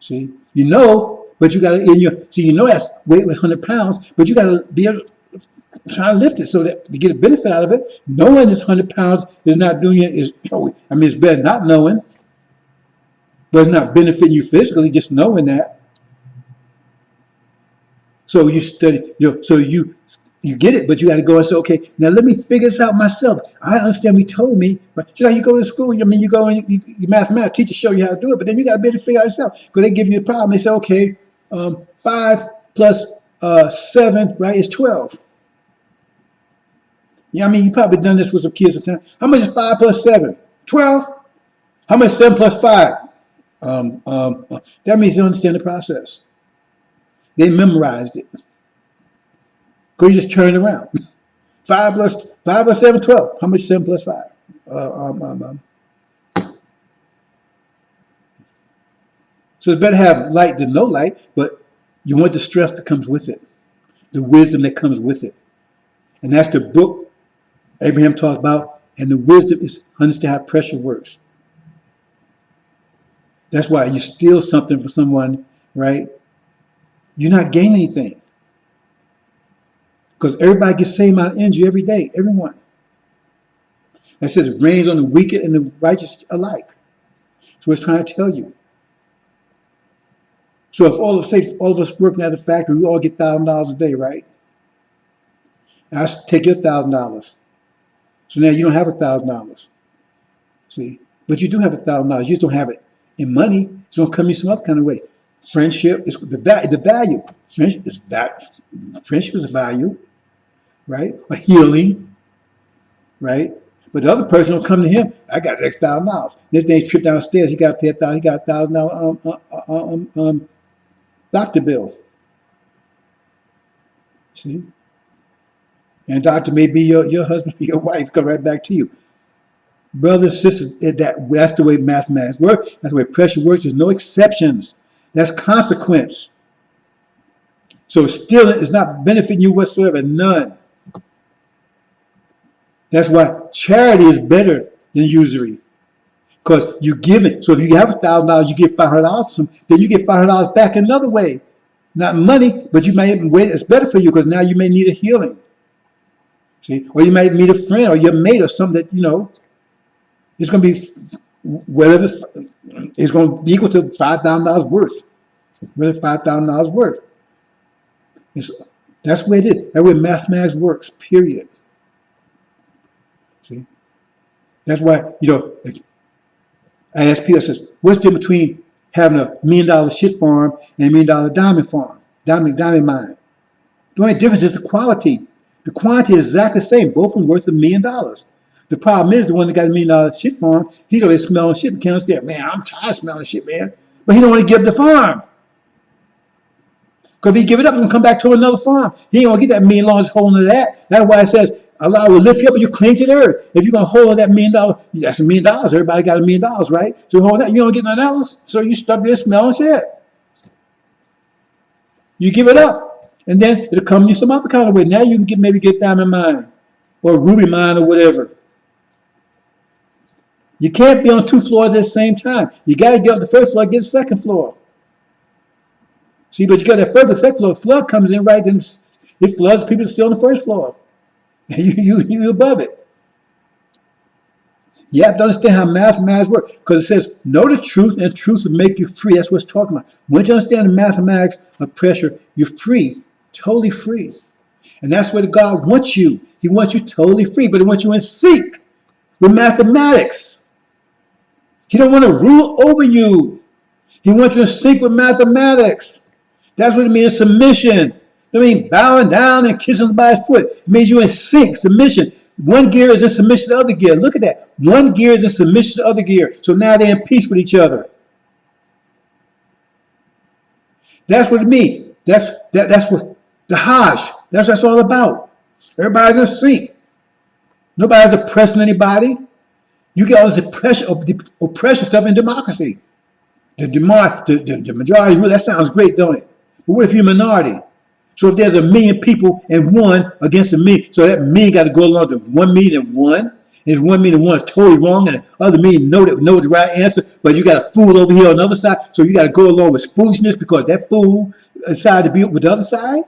See, you know, but you got to, you know that's weight with 100 pounds, but you got to be able to try to lift it so that to get a benefit out of it. Knowing this 100 pounds is not doing it is, I mean, it's better not knowing, but it's not benefiting you physically, just knowing that. So you study, so you get it, but you got to go and say, okay, now let me figure this out myself. I understand what he told me, but just like you go to school, I mean, you go and you mathematics teacher show you how to do it, but then you got to be able to figure out yourself because they give you a problem. They say, okay, 5 plus 7, right, is 12. Yeah, I mean, you probably done this with some kids at the time. How much is 5 plus 7? 12. How much is 7 plus 5? That means they understand the process. They memorized it. Because you just turn it around. 5 plus 7, 12. How much is 7 plus 5? So it's better to have light than no light, but you want the strength that comes with it. The wisdom that comes with it. And that's the book Abraham talked about. And the wisdom is understand how pressure works. That's why you steal something from someone, right? You're not gaining anything. Because everybody gets the same amount of energy every day. Everyone. That says it rains on the wicked and the righteous alike. So it's trying to tell you. So if all of us working at a factory, we all get $1,000 a day, right? I take your $1,000. So now you don't have $1,000. See? But you do have $1,000. You just don't have it in money. It's going to come in some other kind of way. Friendship is the value. Friendship is a value, right? A healing, right? But the other person will come to him. I got X $1,000. This day's trip downstairs. He got to pay $1,000. He got $1,000 doctor bill. See, and doctor may be your husband, your wife. Come right back to you. Brothers, sisters, that's the way mathematics work. That's the way pressure works. There's no exceptions. That's consequence. So stealing is not benefiting you whatsoever. None. That's why charity is better than usury. Because you give it. So if you have $1,000, you get $500 from them, then you get $500 back another way. Not money, but you may wait. It's better for you because now you may need a healing. See? Or you might meet a friend or your mate or something that, it's going to be whatever. It's going to be equal to $5,000 worth. Really $5,000 worth. That's where it is. That's where mathematics works, period. See? That's why, I ask people, I says, what's the difference between having $1 million shit farm and $1 million diamond farm, diamond mine? The only difference is the quality. The quantity is exactly the same. Both of them worth $1 million. The problem is the one that got $1 million shit farm, he's already smelling shit and can't understand. Man, I'm tired of smelling shit, man. But he don't want to give up the farm. Because if he give it up, he's going to come back to another farm. He ain't going to get that $1 million holding to that. That's why it says, Allah will lift you up and you cling to the earth. If you're going to hold that $1 million, that's $1 million. Everybody got $1 million, right? So hold that, you don't get nothing else. So you stuck there smelling shit. You give it up, and then it'll come to you some other kind of way. Now you can maybe get diamond mine or ruby mine or whatever. You can't be on 2 floors at the same time. You got to get up the first floor, get the second floor. See, but you got that first and second floor. Flood comes in right, then it floods people still on the first floor. You above it. You have to understand how mathematics work, because it says, know the truth, and truth will make you free. That's what it's talking about. Once you understand the mathematics of pressure, you're free, totally free. And that's where God wants you. He wants you totally free, but he wants you in sync with mathematics. He don't want to rule over you. He wants you in sync with mathematics. That's what it means, submission. I mean, bowing down and kissing somebody's foot. It means you're in sync, submission. One gear is in submission to the other gear. Look at that. One gear is in submission to the other gear. So now they're in peace with each other. That's what it means. That's what the Hajj. That's what it's all about. Everybody's in sync. Nobody's oppressing anybody. You get all this oppression stuff in democracy. The majority rule, that sounds great, don't it? But what if you're a minority? So if there's 1 million people and 1 against 1 million, so that million got to go along to 1 million and 1. If 1 million and 1 is totally wrong, and the other million know the right answer, but you got a fool over here on the other side, so you got to go along with foolishness because that fool decided to be with the other side.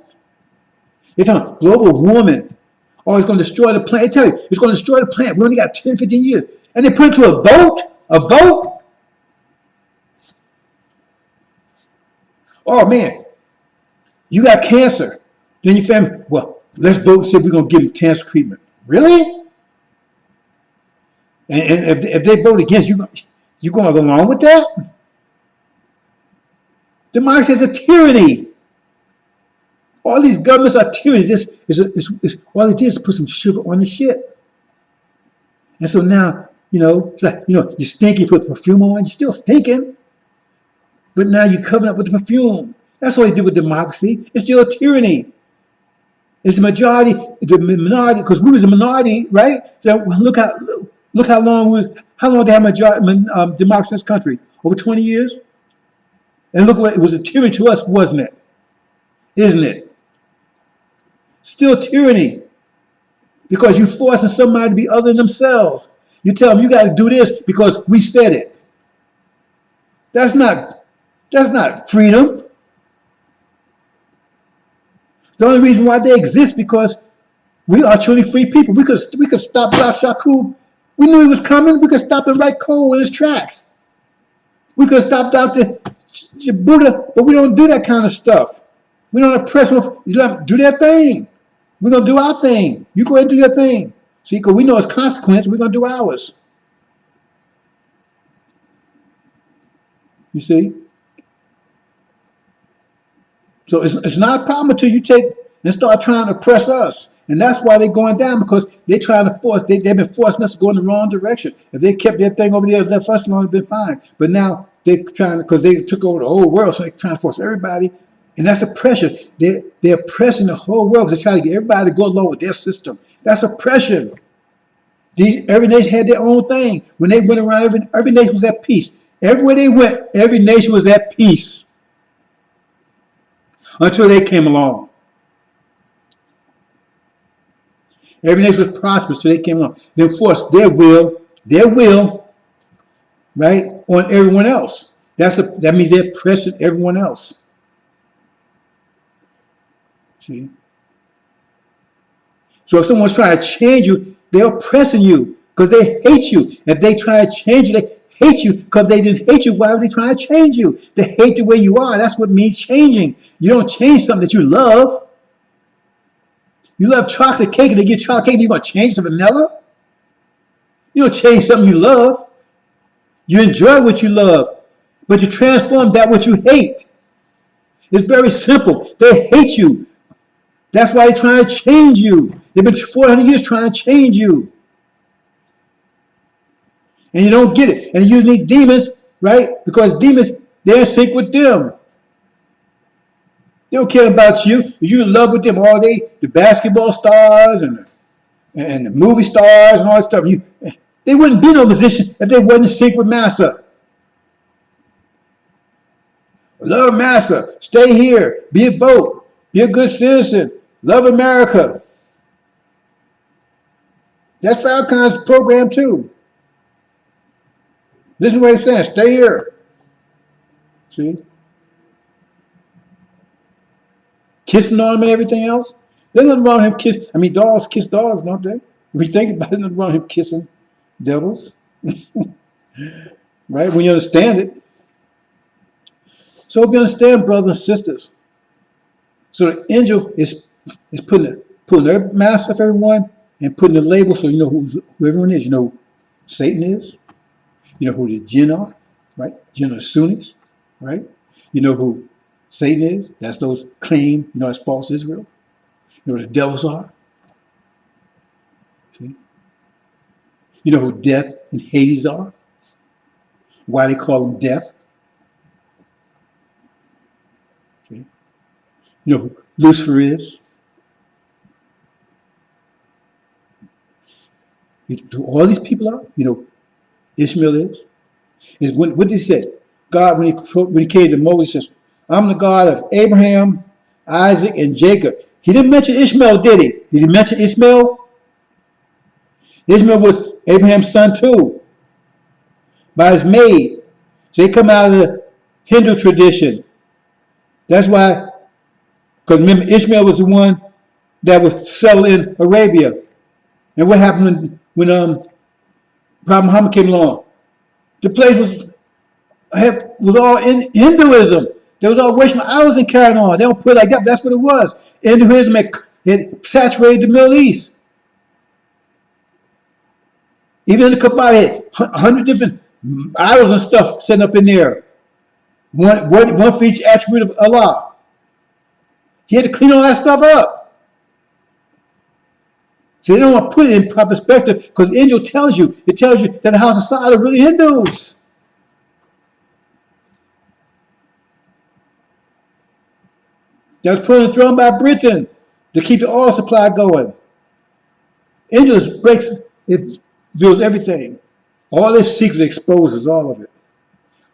They're talking global warming. Oh, it's going to destroy the planet. I tell you, it's going to destroy the planet. We only got 10, 15 years. And they put it to a vote? A vote? Oh, man. You got cancer. Then your family, well, let's vote and see if we're going to give them cancer treatment. Really? And if they vote against you, you going to go along with that? Democracy is a tyranny. All these governments are tyrannies. All it is put some sugar on the shit. And so now, it's like, you stink, you put perfume on, you're still stinking. But now you're covering up with the perfume. That's what they do with democracy. It's still a tyranny. It's the majority, the minority, because we was a minority, right? So look how long they had democracy in this country? Over 20 years? And look what it was, a tyranny to us, wasn't it? Isn't it? Still tyranny. Because you're forcing somebody to be other than themselves. You tell them you got to do this because we said it. That's not freedom. The only reason why they exist because we are truly free people. We could stop Black Shakur. We knew he was coming. We could stop him right cold in his tracks. We could have stopped Dr. Buddha, but we don't do that kind of stuff. We don't oppress them. You let them do their thing. We're going to do our thing. You go ahead and do your thing. See, because we know it's consequence, we're going to do ours. You see? So it's not a problem until you take and start trying to oppress us. And that's why they're going down, because they're trying to force, they've been forcing us to go in the wrong direction. If they kept their thing over there, left us alone, it'd been fine. But now they're trying, because they took over the whole world, so they're trying to force everybody. And that's oppression. They're oppressing the whole world because they're trying to get everybody to go along with their system. That's oppression. Every nation had their own thing. When they went around, every nation was at peace. Everywhere they went, every nation was at peace. Until they came along. Every nation was prosperous until they came along. They forced their will, right, on everyone else. That means they're oppressing everyone else. See? So if someone's trying to change you, they're oppressing you because they hate you. If they try to change you, they hate you because they didn't hate you. Why would they try to change you? They hate the way you are. That's what means changing. You don't change something that you love. You love chocolate cake and they get chocolate cake and you're going to change to vanilla? You don't change something you love. You enjoy what you love, but you transform that what you hate. It's very simple. They hate you. That's why they're trying to change you. They've been 400 years trying to change you. And you don't get it. And you need demons, right? Because demons, they're in sync with them. They don't care about you. You're in love with them all day. The basketball stars and the movie stars and all that stuff. They wouldn't be in no position if they wasn't in sync with Massa. Love Massa. Stay here. Be a vote. Be a good citizen. Love America. That's Farrakhan's program too. Listen to what he's saying. Stay here. See? Kissing on him and everything else. There's nothing wrong with him kissing. I mean, dogs kiss dogs, don't they? If we think about it, there's nothing wrong with him kissing devils. Right? When you understand it. So if you understand, brothers and sisters. So the angel is putting their mask off everyone and putting the label so you know who everyone is. You know who Satan is. You know who the jinn are, right? Jinn are Sunnis, right? You know who Satan is. That's those claim, that's false Israel. You know what the devils are. See? You know who death and Hades are. Why they call them death. See? You know who Lucifer is. Who all these people are. You know Ishmael is. What did he say? God, when he came to Moses, says, I'm the God of Abraham, Isaac, and Jacob. He didn't mention Ishmael, did he? Did he mention Ishmael? Ishmael was Abraham's son too, by his maid. So they come out of the Hindu tradition. That's why, because remember, Ishmael was the one that was settled in Arabia. And what happened when Prophet Muhammad came along? The place was all in Hinduism. They was all worshiping idols and carrying on. They don't put it like that, but that's what it was. Hinduism had saturated the Middle East. Even in the Kaaba, had 100 different idols and stuff sitting up in there. One for each attribute of Allah. He had to clean all that stuff up. So they don't want to put it in proper perspective because the angel tells you that the house of Sodom are really Hindus. That was put on the throne by Britain to keep the oil supply going. Angel it reveals everything. All this secrets exposes all of it.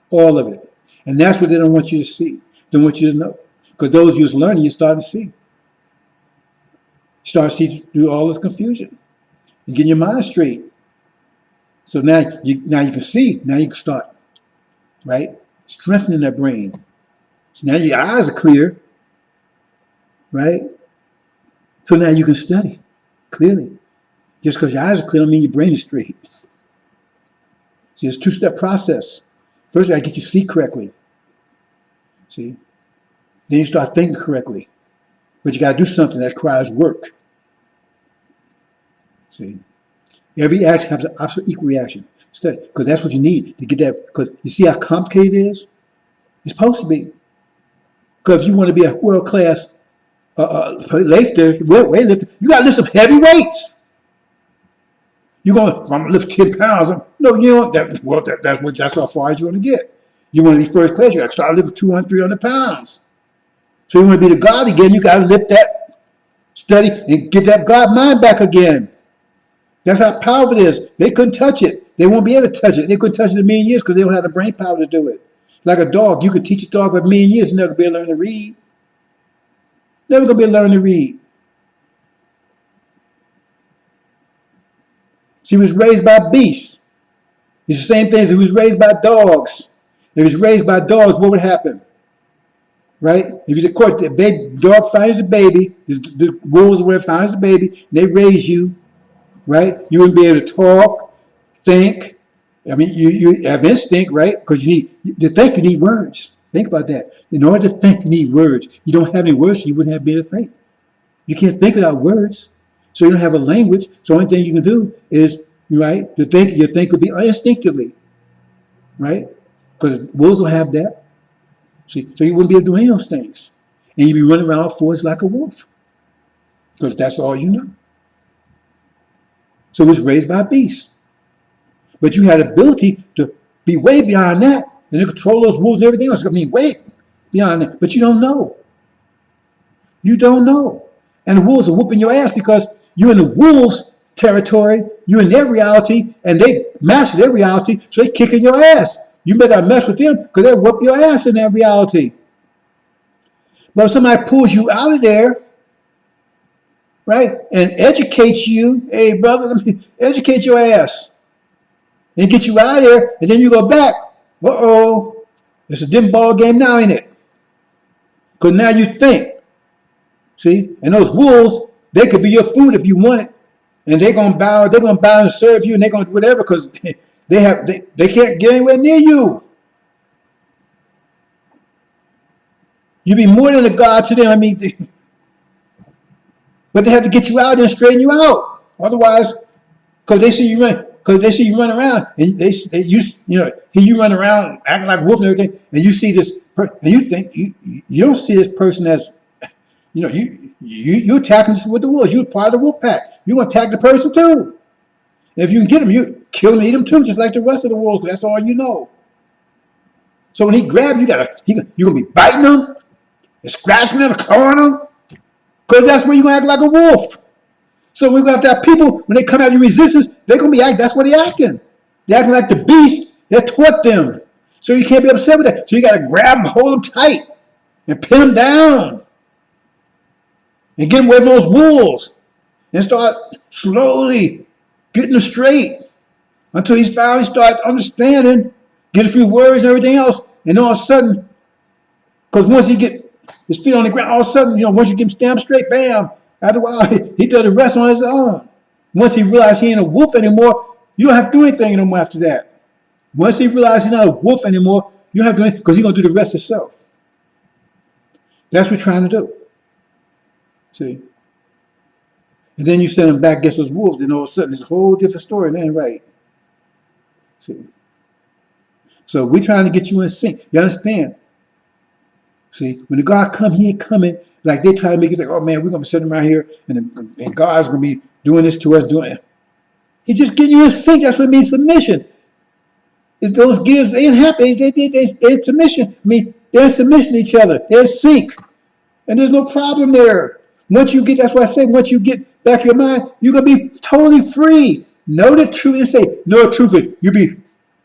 All of it. And that's what they don't want you to see. They don't want you to know. Because those who's learning, you start to see. You start to see through all this confusion. You get your mind straight. So now you can see. Now you can start, right? Strengthening that brain. So now your eyes are clear. Right? So now you can study clearly. Just because your eyes are clear don't mean your brain is straight. See, it's a two-step process. First, you got to get you see correctly. See? Then you start thinking correctly. But you got to do something that requires work. See? Every action has an opposite equal reaction. Study. Because that's what you need to get that. Because you see how complicated it is? It's supposed to be. Because if you want to be a world-class weightlifter, you got to lift some heavy weights. You're going, I'm going to lift 10 pounds. No, you know, that's how far as you're going to get. You want to be first class, you got to start lifting 200, 300 pounds. So you want to be the God again, you got to lift that, study, and get that God mind back again. That's how powerful it is. They couldn't touch it. They won't be able to touch it. They couldn't touch it in a million years because they don't have the brain power to do it. Like a dog, you could teach a dog for a million years and never be able to learn to read. Never going to be able to learn to read. See, he was raised by beasts. It's the same thing as he was raised by dogs. If he was raised by dogs, what would happen? Right? If you caught the dog finds a baby, the wolves or whatever finds a baby, they raise you, right? You wouldn't be able to talk, think. I mean, you have instinct, right? Because to think, you need words. Think about that. In order to think, you need words. You don't have any words, so you wouldn't have been able to think. You can't think without words. So you don't have a language. So the only thing you can do is, right, to think, your think would be instinctively, right? Because wolves will have that. See, so you wouldn't be able to do any of those things. And you'd be running around forwards like a wolf. because that's all you know. So it was raised by a beast. But you had ability to be way beyond that and to control those wolves and everything else. I mean, way beyond that. But you don't know. You don't know. And the wolves are whooping your ass because you're in the wolves' territory, you're in their reality, and they master their reality, so they're kicking your ass. You better not mess with them because they'll whoop your ass in that reality. But if somebody pulls you out of there, right, and educates you, hey, brother, let me educate your ass and get you out of there, and then you go back, uh-oh, it's a dim ball game now, ain't it? Because now you think. See, and those wolves, they could be your food if you want it, and they're gonna bow and serve you, and they're gonna do whatever because they can't get anywhere near you. You be more than a god to them. I mean, but they have to get you out and straighten you out. Otherwise, because they see you run around, and you run around acting like a wolf and everything, and you see this, and you think you don't see this person as. You attacking with the wolves. You're part of the wolf pack. You're going to attack the person too. And if you can get him, you kill him, eat him too, just like the rest of the wolves, because that's all you know. So when he grabs you, you're going to be biting him and scratching him and clawing him, because that's when you're going to act like a wolf. So we're going to have people, when they come out of resistance, they're going to be acting, that's what they're acting. They're acting like the beast that taught them. So you can't be upset with that. So you got to grab them, hold them tight, and pin them down. And get him away from those wolves and start slowly getting them straight until he finally starts understanding, get a few words and everything else, and all of a sudden, because once he get his feet on the ground, all of a sudden, once you get him stamped straight, bam, after a while, he does the rest on his own. Once he realizes he ain't a wolf anymore, you don't have to do anything no more after that. Once he realizes he's not a wolf anymore, you don't have to do anything because he's going to do the rest himself. That's what we're trying to do. See? And then you send them back against those wolves, and all of a sudden it's a whole different story. That ain't right. See? So we're trying to get you in sync. You understand? See? When the God come, he ain't coming like they try to make it like, oh man, we're going to be sitting around here, and God's going to be doing this to us, doing it. He's just getting you in sync. That's what it means, submission. If those gifts ain't happy, they're in submission. I mean, they're in submission to each other. They're in sync. And there's no problem there. That's why I say, once you get back in your mind, you're going to be totally free. Know the truth. They say, know the truth. You'll be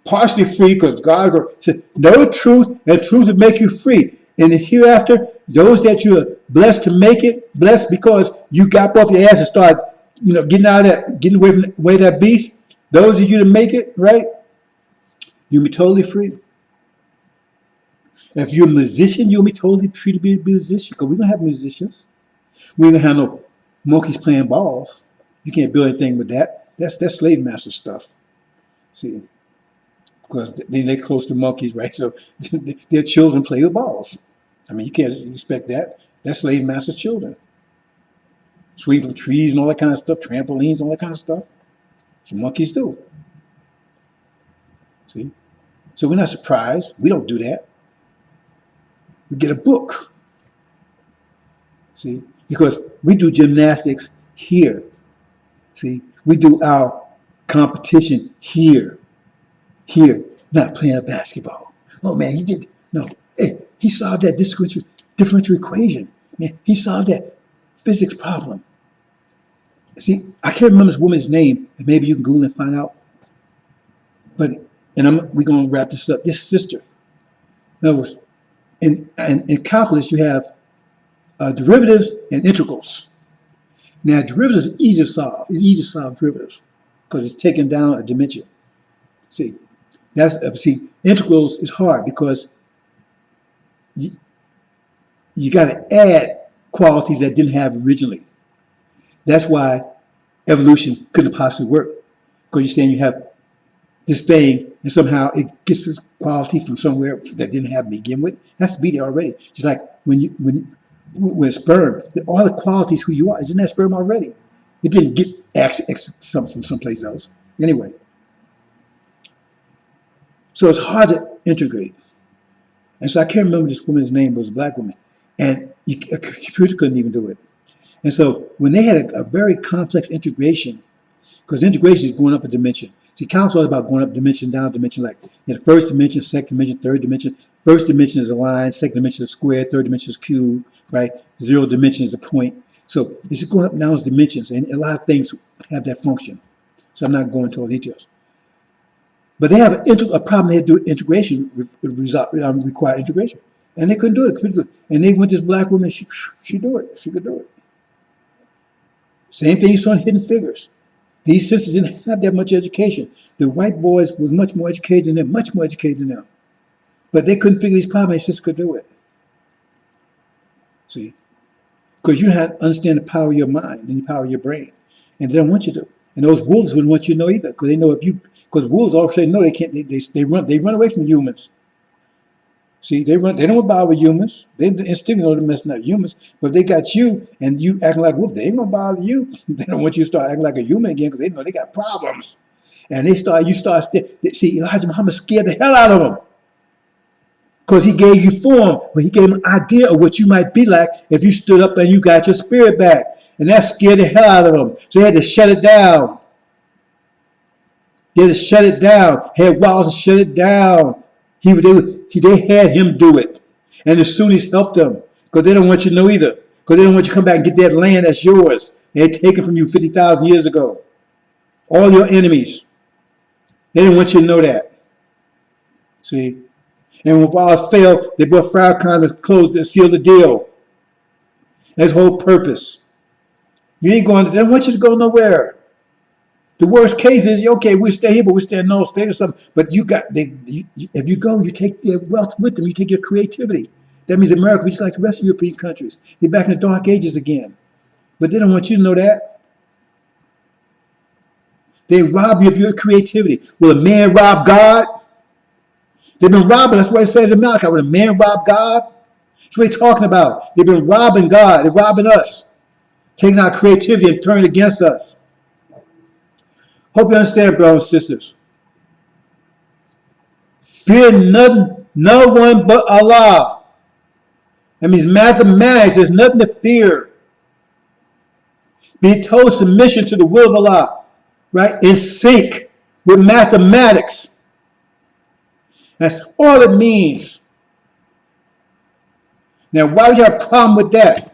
partially free because God said, know the truth, and truth will make you free. And hereafter, those that you're blessed to make it, blessed because you got off your ass and started, getting away from that beast, those of you to make it, right? You'll be totally free. If you're a musician, you'll be totally free to be a musician because we don't have musicians. We don't have no monkeys playing balls. You can't build anything with that. That's slave master stuff. See, because they're close to monkeys, right? So their children play with balls. I mean, you can't expect that. That's slave master children. Swing from trees and all that kind of stuff, trampolines, all that kind of stuff. So monkeys do. See? So we're not surprised. We don't do that. We get a book. See? Because we do gymnastics here. See? We do our competition here. Here. Not playing basketball. Oh, man, he did. No. Hey, he solved that differential equation. Man, he solved that physics problem. See, I can't remember this woman's name, and maybe you can Google and find out. But, we're going to wrap this up. This sister. In other words, in calculus, you have derivatives and integrals. Now, derivatives is easy to solve. It's easy to solve derivatives because it's taking down a dimension. See, integrals is hard because you got to add qualities that didn't have originally. That's why evolution couldn't possibly work, because you're saying you have this thing and somehow it gets this quality from somewhere that didn't have to begin with. It has to be there already. Just like when sperm, all the qualities who you are is in that sperm already. It didn't get something from someplace else. Anyway, so it's hard to integrate. And so I can't remember this woman's name, but it was a black woman. And a computer couldn't even do it. And so when they had a very complex integration, because integration is going up a dimension. See, council is about going up dimension, down dimension, like in the first dimension, second dimension, third dimension. First dimension is a line, second dimension is a square, third dimension is cube, right? Zero dimension is a point. So it's going up and down dimensions, and a lot of things have that function. So I'm not going into all details. But they have a problem. They had to do integration, require integration, and they couldn't do it. And they went to this black woman. She do it. She could do it. Same thing you saw in Hidden Figures. These sisters didn't have that much education. The white boys was much more educated than them, much more educated than them. But they couldn't figure these problems. These sisters could do it. See, because you have to understand the power of your mind and the power of your brain, and they don't want you to. And those wolves wouldn't want you to know either, because they know if you, because wolves all say no, they can't. They run away from humans. See, they don't bother humans. They instinctively know they're messing up humans. But if they got you and you acting like a wolf, they ain't gonna bother you. They don't want you to start acting like a human again, because they know they got problems. And you start. See, Elijah Muhammad scared the hell out of them, because he gave you form, but he gave them an idea of what you might be like if you stood up and you got your spirit back. And that scared the hell out of them. So they had to shut it down. They had to shut it down. Had walls and shut it down. They had him do it. And the Sunnis helped them, because they don't want you to know either. Because they don't want you to come back and get that land that's yours. They had taken from you 50,000 years ago. All your enemies. They didn't want you to know that. See? And when walls failed, they brought Farrakhan to close, to seal the deal. That's the whole purpose. You ain't going. They don't want you to go nowhere. The worst case is, okay, we stay here, but we stay in no state or something. But if you go, you take their wealth with them. You take your creativity. That means America, just like the rest of European countries, you're back in the dark ages again. But they don't want you to know that. They rob you of your creativity. Will a man rob God? They've been robbing. That's what it says in Malachi. Will a man rob God? That's what they're talking about. They've been robbing God. They're robbing us. Taking our creativity and turning against us. Hope you understand, brothers and sisters. Fear no one but Allah. That means mathematics. There's nothing to fear. Be told submission to the will of Allah, right? In sync with mathematics. That's all it means. Now, why would you have a problem with that?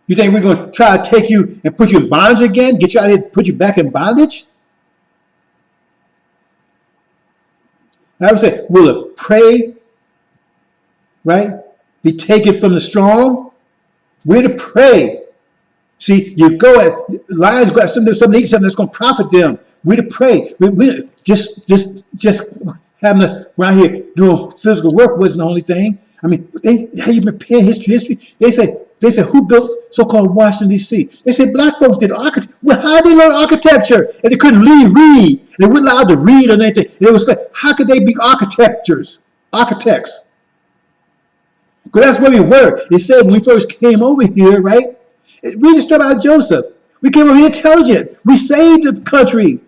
You think we're going to try to take you and put you in bondage again? Get you out of here, put you back in bondage? I would say, will a prey, right, be taken from the strong? We're the prey. See, you go at lions, got something to eat, something that's going to profit them. We're the prey. We just having us around here doing physical work wasn't the only thing. I mean, how you prepare history? They said, who built so-called Washington, D.C.? They said black folks did architecture. Well, how did they learn architecture? And they couldn't read. They weren't allowed to read or anything. They was like, how could they be architects? Because that's where we were. It said when we first came over here, right? We just started out Joseph. We came over here intelligent. We saved the country.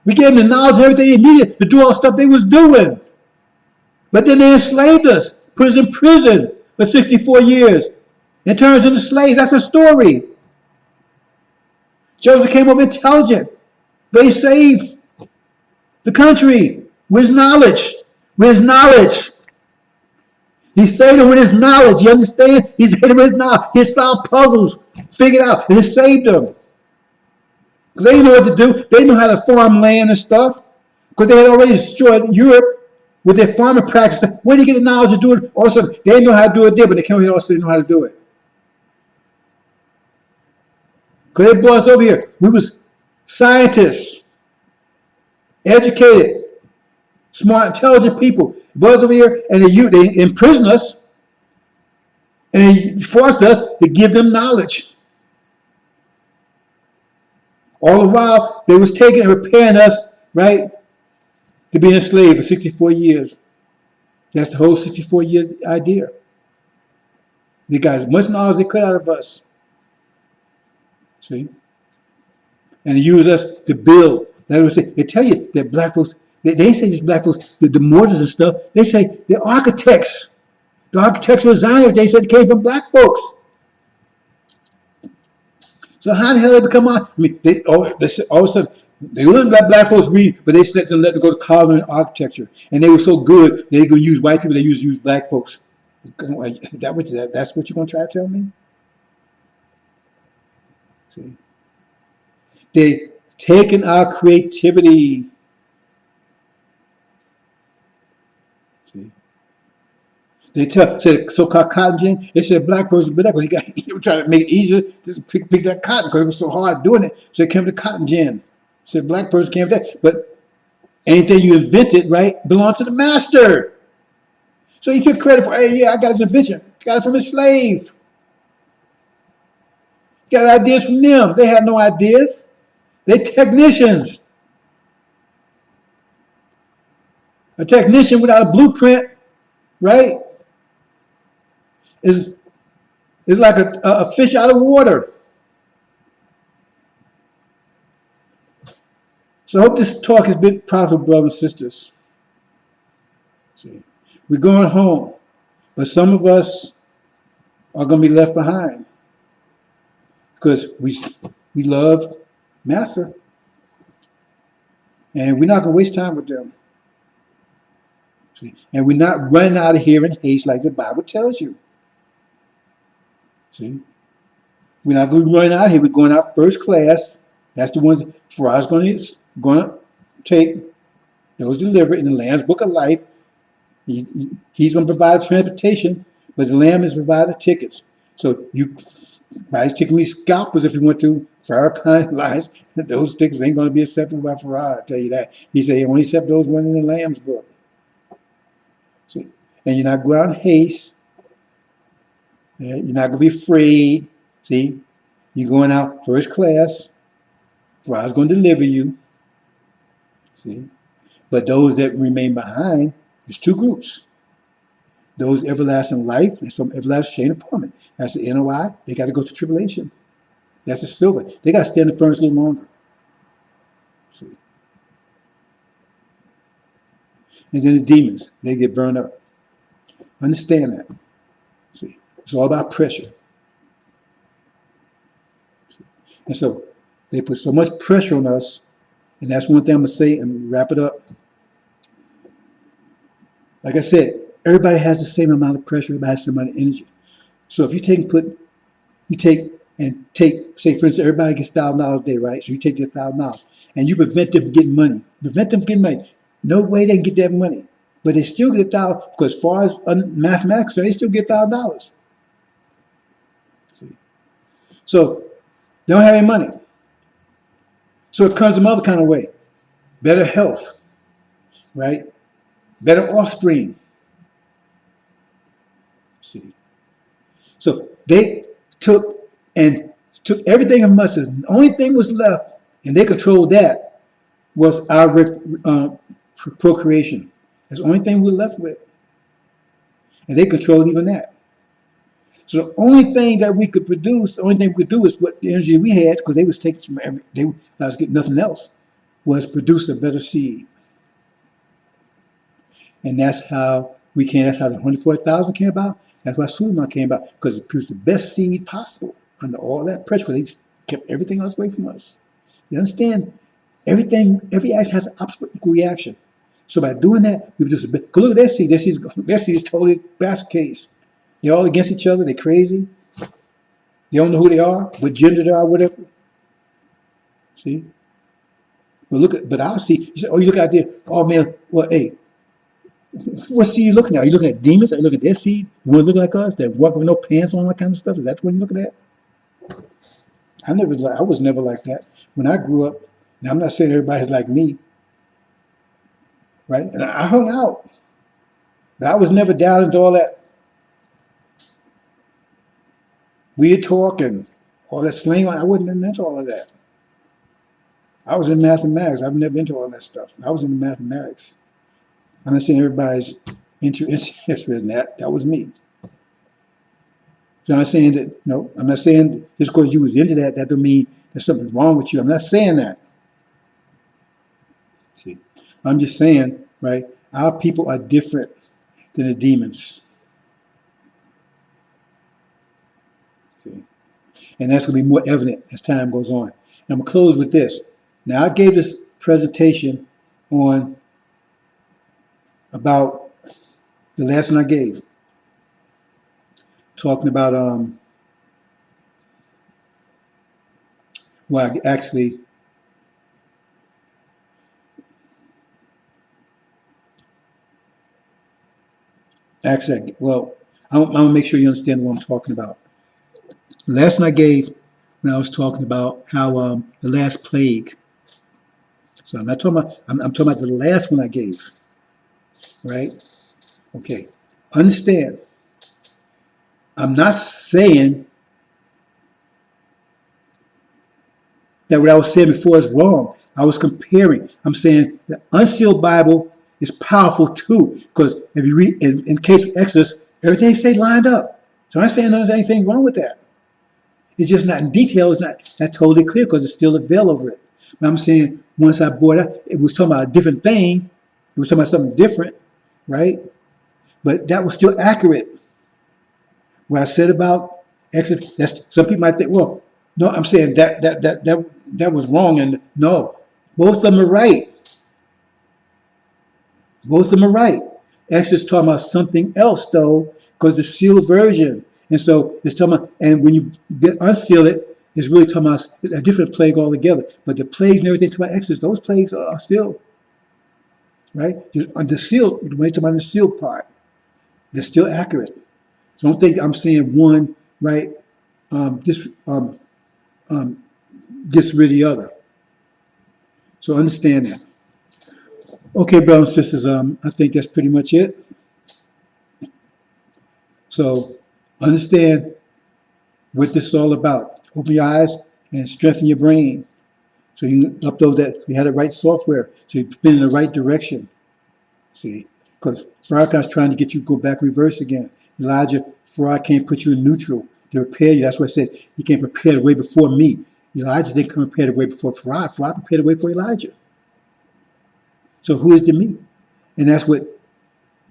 We gave them the knowledge and everything they needed to do all the stuff they was doing. But then they enslaved us, put us in prison for 64 years, and turned us into slaves. That's a story. Joseph came over intelligent. They saved the country with his knowledge. With his knowledge. He saved them with his knowledge. You understand? He saved them with his knowledge. He solved puzzles, figured out, and he saved them. Because they didn't know what to do. They knew how to farm land and stuff. Because they had already destroyed Europe with their farming practices. Where did they get the knowledge to do it? Also, they didn't know how to do it there, but they came over here also didn't know how to do it. Because they brought us over here. We was scientists, educated, smart, intelligent people. They brought us over here, and they imprisoned us, and they forced us to give them knowledge. All the while, they was taking and preparing us, right, to be enslaved for 64 years. That's the whole 64-year idea. They got as much knowledge as they could out of us. See? And they use us to build. That was it. They tell you that black folks, they say these black folks, the mortars and stuff, they say they're architects. The architectural designers, they said, came from black folks. So how the hell they become on? I mean, all of a sudden, they wouldn't let black folks read, but they let them go to college and architecture. And they were so good, they could use white people, they used to use black folks. That's what you're going to try to tell me? See? They taken our creativity. See? They said so-called cotton gin. They said black person, but that was he was trying to make it easier to pick that cotton because it was so hard doing it. So it came to cotton gin. Said black person came with that, but anything you invented, right, belonged to the master. So he took credit for, hey, yeah, I got his invention. Got it from his slave. Got ideas from them. They had no ideas. They technicians. A technician without a blueprint, right, is like a fish out of water. So I hope this talk has been profitable, brothers and sisters. See, we're going home, but some of us are going to be left behind because we love Massa, and we're not going to waste time with them. See, and we're not running out of here in haste like the Bible tells you. See, we're not going to be running out here. We're going out first class. That's the ones Farah's going to take. Those delivered in the Lamb's Book of Life. He's going to provide transportation, but the Lamb is providing tickets. So you buy his ticket, scalpers if you want to. Farrakhan lies. Those tickets ain't going to be accepted by Farah. I tell you that. He said he only accept those ones in the Lamb's Book. See, and you're not going out in haste. You're not going to be afraid. See, you're going out first class. Farah's going to deliver you. See, but those that remain behind, there's two groups. Those everlasting life and some everlasting shame and torment. That's the NOI. They got to go through tribulation. That's the silver. They got to stay in the furnace a little longer. See, and then the demons, they get burned up. Understand that. See, it's all about pressure. See? And so they put so much pressure on us, and that's one thing I'm going to say and wrap it up. Like I said, everybody has the same amount of pressure, everybody has the same amount of energy. So if you take, say for instance, everybody gets $1,000 a day, right? So you take their $1,000 and you prevent them from getting money. No way they can get that money. But they still get $1,000 because as far as mathematics, they still get $1,000. See? So they don't have any money. So it comes some other kind of way. Better health, right? Better offspring. See? So they took everything from us. The only thing was left, and they controlled that, was our procreation. That's the only thing we were left with. And they controlled even that. So the only thing that we could produce, the only thing we could do is what the energy we had, because they was taking from they let us get nothing else, was produce a better seed. And that's how that's how the 140,000 came about. That's why Suleiman came about, because it produced the best seed possible under all that pressure, because they kept everything else away from us. You understand? Every action has an opposite equal reaction. So by doing that, we produce a bit. Look at their seed. Their seed is totally basket case. They're all against each other. They're crazy. They don't know who they are, what gender they are, whatever. See? But our seed, you say, oh, you look out there. Oh, man, well, hey, what seed you looking at? Are you looking at demons? Are you looking at their seed? The ones looking like us, that walk with no pants on, that kind of stuff? Is that what you're looking at? I was never like that. When I grew up, now I'm not saying everybody's like me, right? And I hung out. But I was never down into all that weird talk and all that slang. I wasn't into all of that. I was in mathematics. I've never into all that stuff. I was into mathematics. I'm not saying everybody's interested in that. That was me. So I'm not saying that, no, I'm not saying just because you was into that, that don't mean there's something wrong with you. I'm not saying that. See, I'm just saying, right, our people are different than the demons. See, and that's going to be more evident as time goes on. And I'm going to close with this. Now, I gave this presentation on about the last one I gave, talking about well, actually, well, I'm going to make sure you understand what I'm talking about. The last one I gave when I was talking about how the last plague. So I'm not talking about, I'm talking about the last one I gave, right? Okay, understand, I'm not saying that what I was saying before is wrong. I was comparing. I'm saying the unsealed Bible is powerful too, because if you read in case of Exodus, everything they say lined up. So I'm not saying there's anything wrong with that. It's just not in detail. It's not that totally clear because it's still a veil over it. But I'm saying once I brought it was talking about a different thing. It was talking about something different, right? But that was still accurate. What I said about Exodus, that's, some people might think, well, no, I'm saying that was wrong. And no, both of them are right. Both of them are right. Exodus talking about something else though, because the sealed version. And so it's talking about, and when you unseal it, it's really talking about a different plague altogether. But the plagues and everything talking about Exodus, those plagues are still, right? Just the sealed, when you're talking about the sealed part, they're still accurate. So I don't think I'm saying one, right, gets rid of the other. So understand that. Okay, brothers and sisters, I think that's pretty much it. So understand what this is all about. Open your eyes and strengthen your brain. So you upload that, you have the right software, so you've been in the right direction. See, because Farrakhan's trying to get you to go back reverse again. Elijah, Farrakhan can't put you in neutral to prepare you. That's why I said he can't prepare the way before me. Elijah didn't come prepare the way before Farrakhan. Farrakhan prepared the way for Elijah. So who is the me? And that's what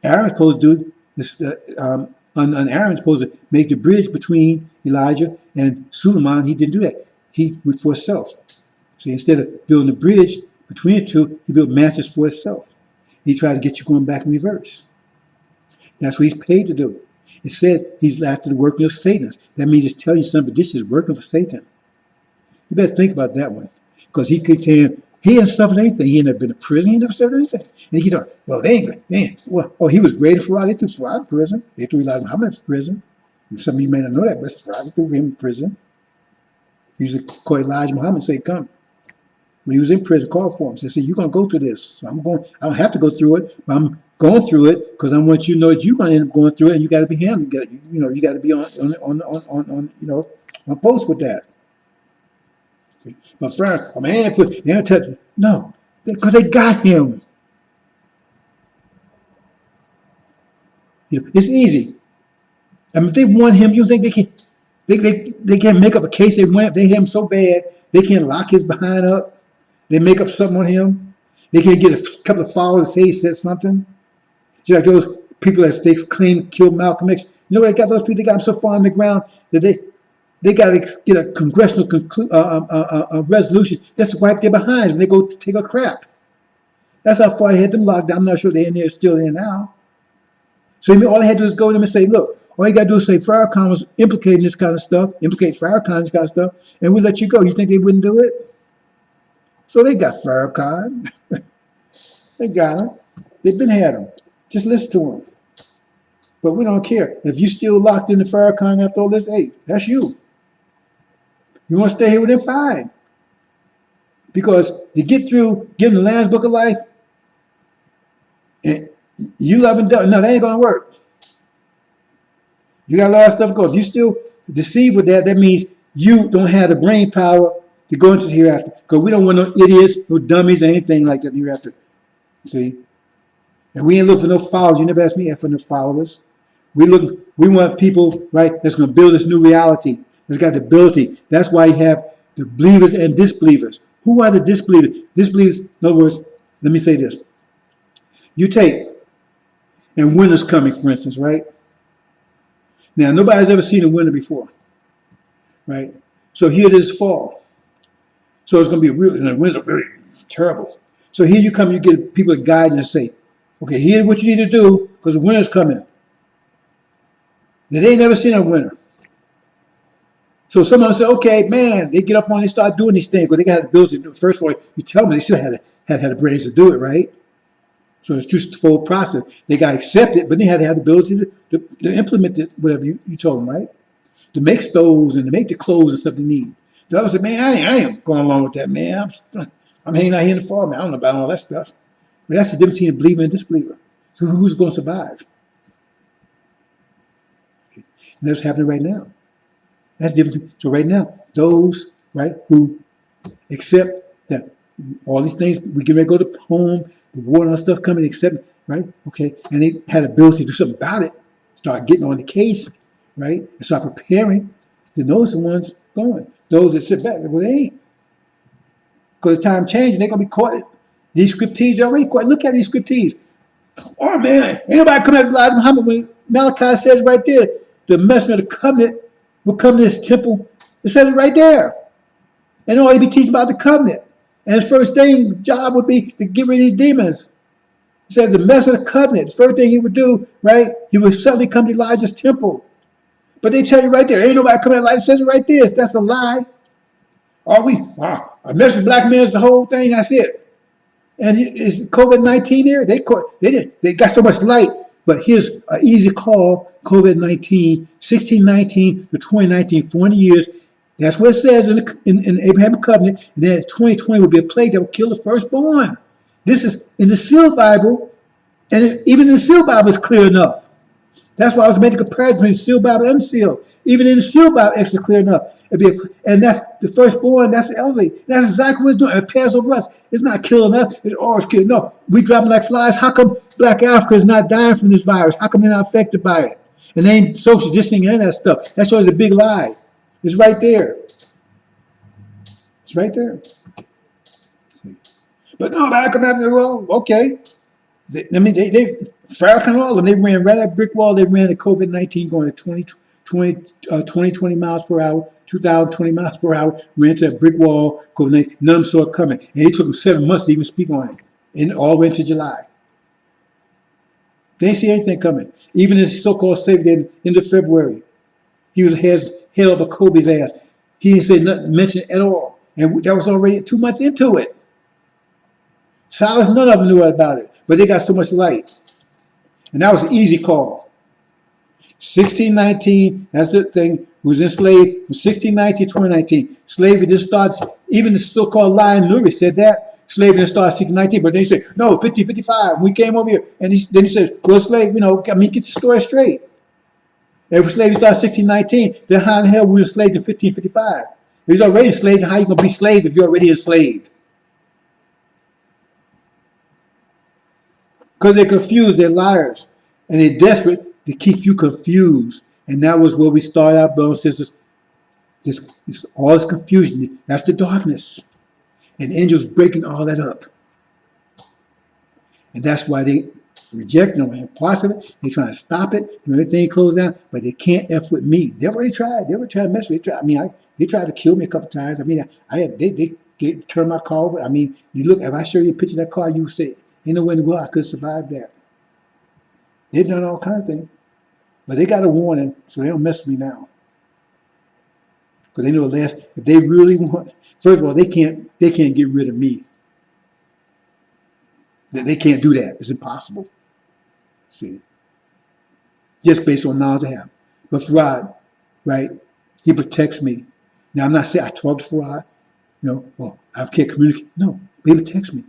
Aaron's supposed to do. This, Aaron's supposed to make the bridge between Elijah and Suleiman. He didn't do that. He went for himself. So instead of building a bridge between the two, he built matches for himself. He tried to get you going back in reverse. That's what he's paid to do. It said he's after the working of Satan. That means it's telling you something, this is working for Satan. You better think about that one. Because he hadn't suffered anything. He hadn't been in prison. He never suffered anything. And he thought, well, they ain't, well, oh, he was greater for Farrakhan. They threw Farrakhan in prison. They threw Elijah Muhammad in prison. Some of you may not know that, but Farrakhan threw him in prison. He used to call Elijah Muhammad and say, come. When he was in prison, called for him. Said, you're going to go through this. So I don't have to go through it, but I'm going through it because I want you to know that you're going to end up going through it, and you got to be him. You got to be on post with that. See? But Farrakhan, oh man, they don't touch him. No, because they got him. It's easy. I mean, if they want him, you think they can? They can't make up a case. They hate him so bad they can't lock his behind up. They make up something on him. They can't get a couple of followers to say he said something. Just like those people that they claim killed Malcolm X. You know what they got those people? They got them so far on the ground that they got to get a congressional resolution just to wipe their behinds when they go to take a crap. That's how far they had them locked down. I'm not sure they're in there, still there now. So all they had to do is go to them and say, look, all you got to do is say Farrakhan was implicating this kind of stuff, implicate Farrakhan in this kind of stuff, and we let you go. You think they wouldn't do it? So they got Farrakhan. They got him. They've been had him. Just listen to him. But we don't care. If you still locked into Farrakhan after all this, hey, that's you. You want to stay here with him, fine. Because to get through getting the Lamb's Book of Life, and you love and no, that ain't going to work. You got a lot of stuff to go. If you still deceive with that, that means you don't have the brain power to go into the hereafter. Because we don't want no idiots, no dummies, or anything like that in the hereafter. See? And we ain't looking for no followers. You never asked me for no followers. We want people, right, that's going to build this new reality. That's got the ability. That's why you have the believers and disbelievers. Who are the disbelievers? Disbelievers, in other words, let me say this. You take, and winter's coming, for instance, right? Now, nobody's ever seen a winter before. right? So here it is fall. So it's going to be real, and the winds are really terrible. So here you come, you get people to guide and say, okay, here's what you need to do because the winter's coming. They ain't never seen a winter. So some of them say, okay, man, they get up on, they start doing these things, but they got the ability to do it. First of all, you tell them they still had the brains to do it, right? So it's just a full process. They got to accept it, but they had to have the ability to implement it, whatever you told them, right? To make stoves and to make the clothes and stuff they need. The others said, man, I ain't going along with that, man. I'm hanging out here in the fall, man. I don't know about all that stuff. But that's the difference between a believer and a disbeliever. So who's going to survive? And that's happening right now. That's different. So right now, those, right, who accept that all these things, we get ready to go to home, the war and all stuff coming, accept, right, okay, and they had the ability to do something about it, start getting on the case, right, and start preparing, then those are the ones going. Those that sit back, well, they ain't. Because the time changing, they're going to be caught. These scriptees, they're already caught. Look at these scriptees. Oh, man, ain't nobody coming after Elijah Muhammad when Malachi says right there, the messenger of the covenant will come to this temple. It says it right there. And all he be teaching about the covenant. And his first thing, job would be to get rid of these demons. It says the messenger of the covenant, the first thing he would do, right, he would suddenly come to Elijah's temple. But they tell you right there, ain't nobody coming at Elijah. It says it right there. That's a lie. Are we? A message black man's the whole thing. That's it. And is COVID-19 there? They got so much light. But here's an easy call, COVID-19, 1619 to 2019, 40 years. That's what it says in the Abrahamic covenant. And then 2020 will be a plague that will kill the firstborn. This is in the sealed Bible. And even in the sealed Bible, it's clear enough. That's why I was making a comparison between sealed Bible and unsealed. Even in the sealed Bible, it's clear enough. And that's the firstborn, that's the elderly. That's exactly what it's doing. It passes over us. It's not killing us. It's killing. No, we dropping like flies. How come Black Africa is not dying from this virus? How come they're not affected by it? And they ain't social distancing and that stuff. That shows a big lie. It's right there. It's right there. But no, I come out and well, okay. They Farrakhan, all of them, they ran right at brick wall. They ran the COVID-19 going to 20 miles per hour, 2,020 miles per hour, ran to a brick wall, COVID-19. None of them saw it coming. And it took them 7 months to even speak on it. And all went to July. They didn't see anything coming. Even his so-called savior end of February, he was held up Kobe's ass. He didn't say nothing, mention it at all. And that was already 2 months into it. Silas, none of them knew about it. But they got so much light. And that was an easy call. 1619, that's the thing, was enslaved from 1619 to 2019. Slavery just starts, even the so-called Lion Lurie said that. Slavery didn't start 1619, but they say, no, 1555, we came over here. And then he says, well, slave, get your story straight. If slavery started 1619, then how in the hell were you enslaved in 1555? If he's already enslaved, how are you going to be enslaved if you're already enslaved? Because they're confused, they're liars, and they're desperate to keep you confused. And that was where we started out, brothers and sisters. All this confusion, that's the darkness. And angels breaking all that up. And that's why they reject it, and parts of it. They're trying to stop it, everything closed down, but they can't F with me. They've already tried. They already tried to mess with me. They tried to kill me a couple times. They turned my car over. You look, if I show you a picture of that car, you would say, ain't no way in the world I could survive that. They've done all kinds of things. But they got a warning, so they don't mess with me now. Because they know if they really want, first of all, they can't get rid of me. They can't do that. It's impossible. See? Just based on knowledge I have. But Farad, right, he protects me. Now, I'm not saying I talk to Farad, I can't communicate. No, but he protects me.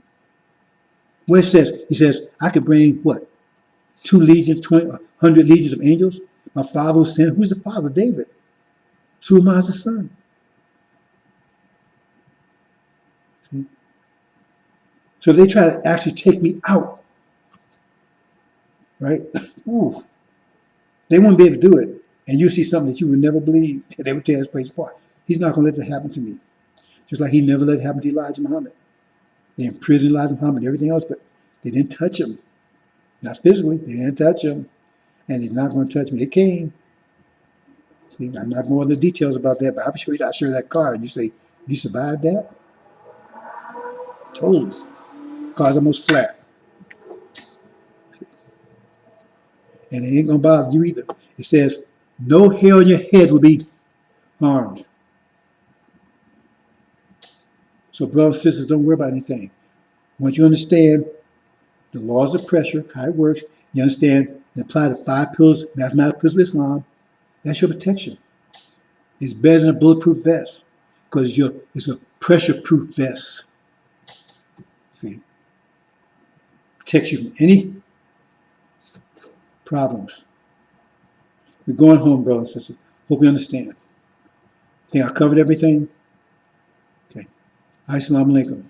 What it says, he says, I could bring what? 2 legions, 100 legions of angels. My father was saying, who's the father? David. Suleiman is the son. See? So they try to actually take me out. Right? Ooh. They wouldn't be able to do it. And you see something that you would never believe. They would tear this place apart. He's not going to let that happen to me. Just like he never let it happen to Elijah Muhammad. They imprisoned Elijah Muhammad and everything else, but they didn't touch him. Not physically, they didn't touch him. And he's not going to touch me. It came. See, I'm not more in the details about that, but I'll show you. I show you that car, and you say, "You survived that?" Totally. Car's almost flat, and it ain't gonna bother you either. It says, "No hair on your head will be harmed." So, brothers and sisters, don't worry about anything. Once you understand the laws of pressure, how it works, you understand and apply the 5 pillars, mathematical pillars of Islam. That's your protection. It's better than a bulletproof vest because it's a pressure-proof vest. See, protects you from any problems. We're going home, brothers and sisters. Hope you understand. I think I covered everything. Okay. Assalamu alaikum.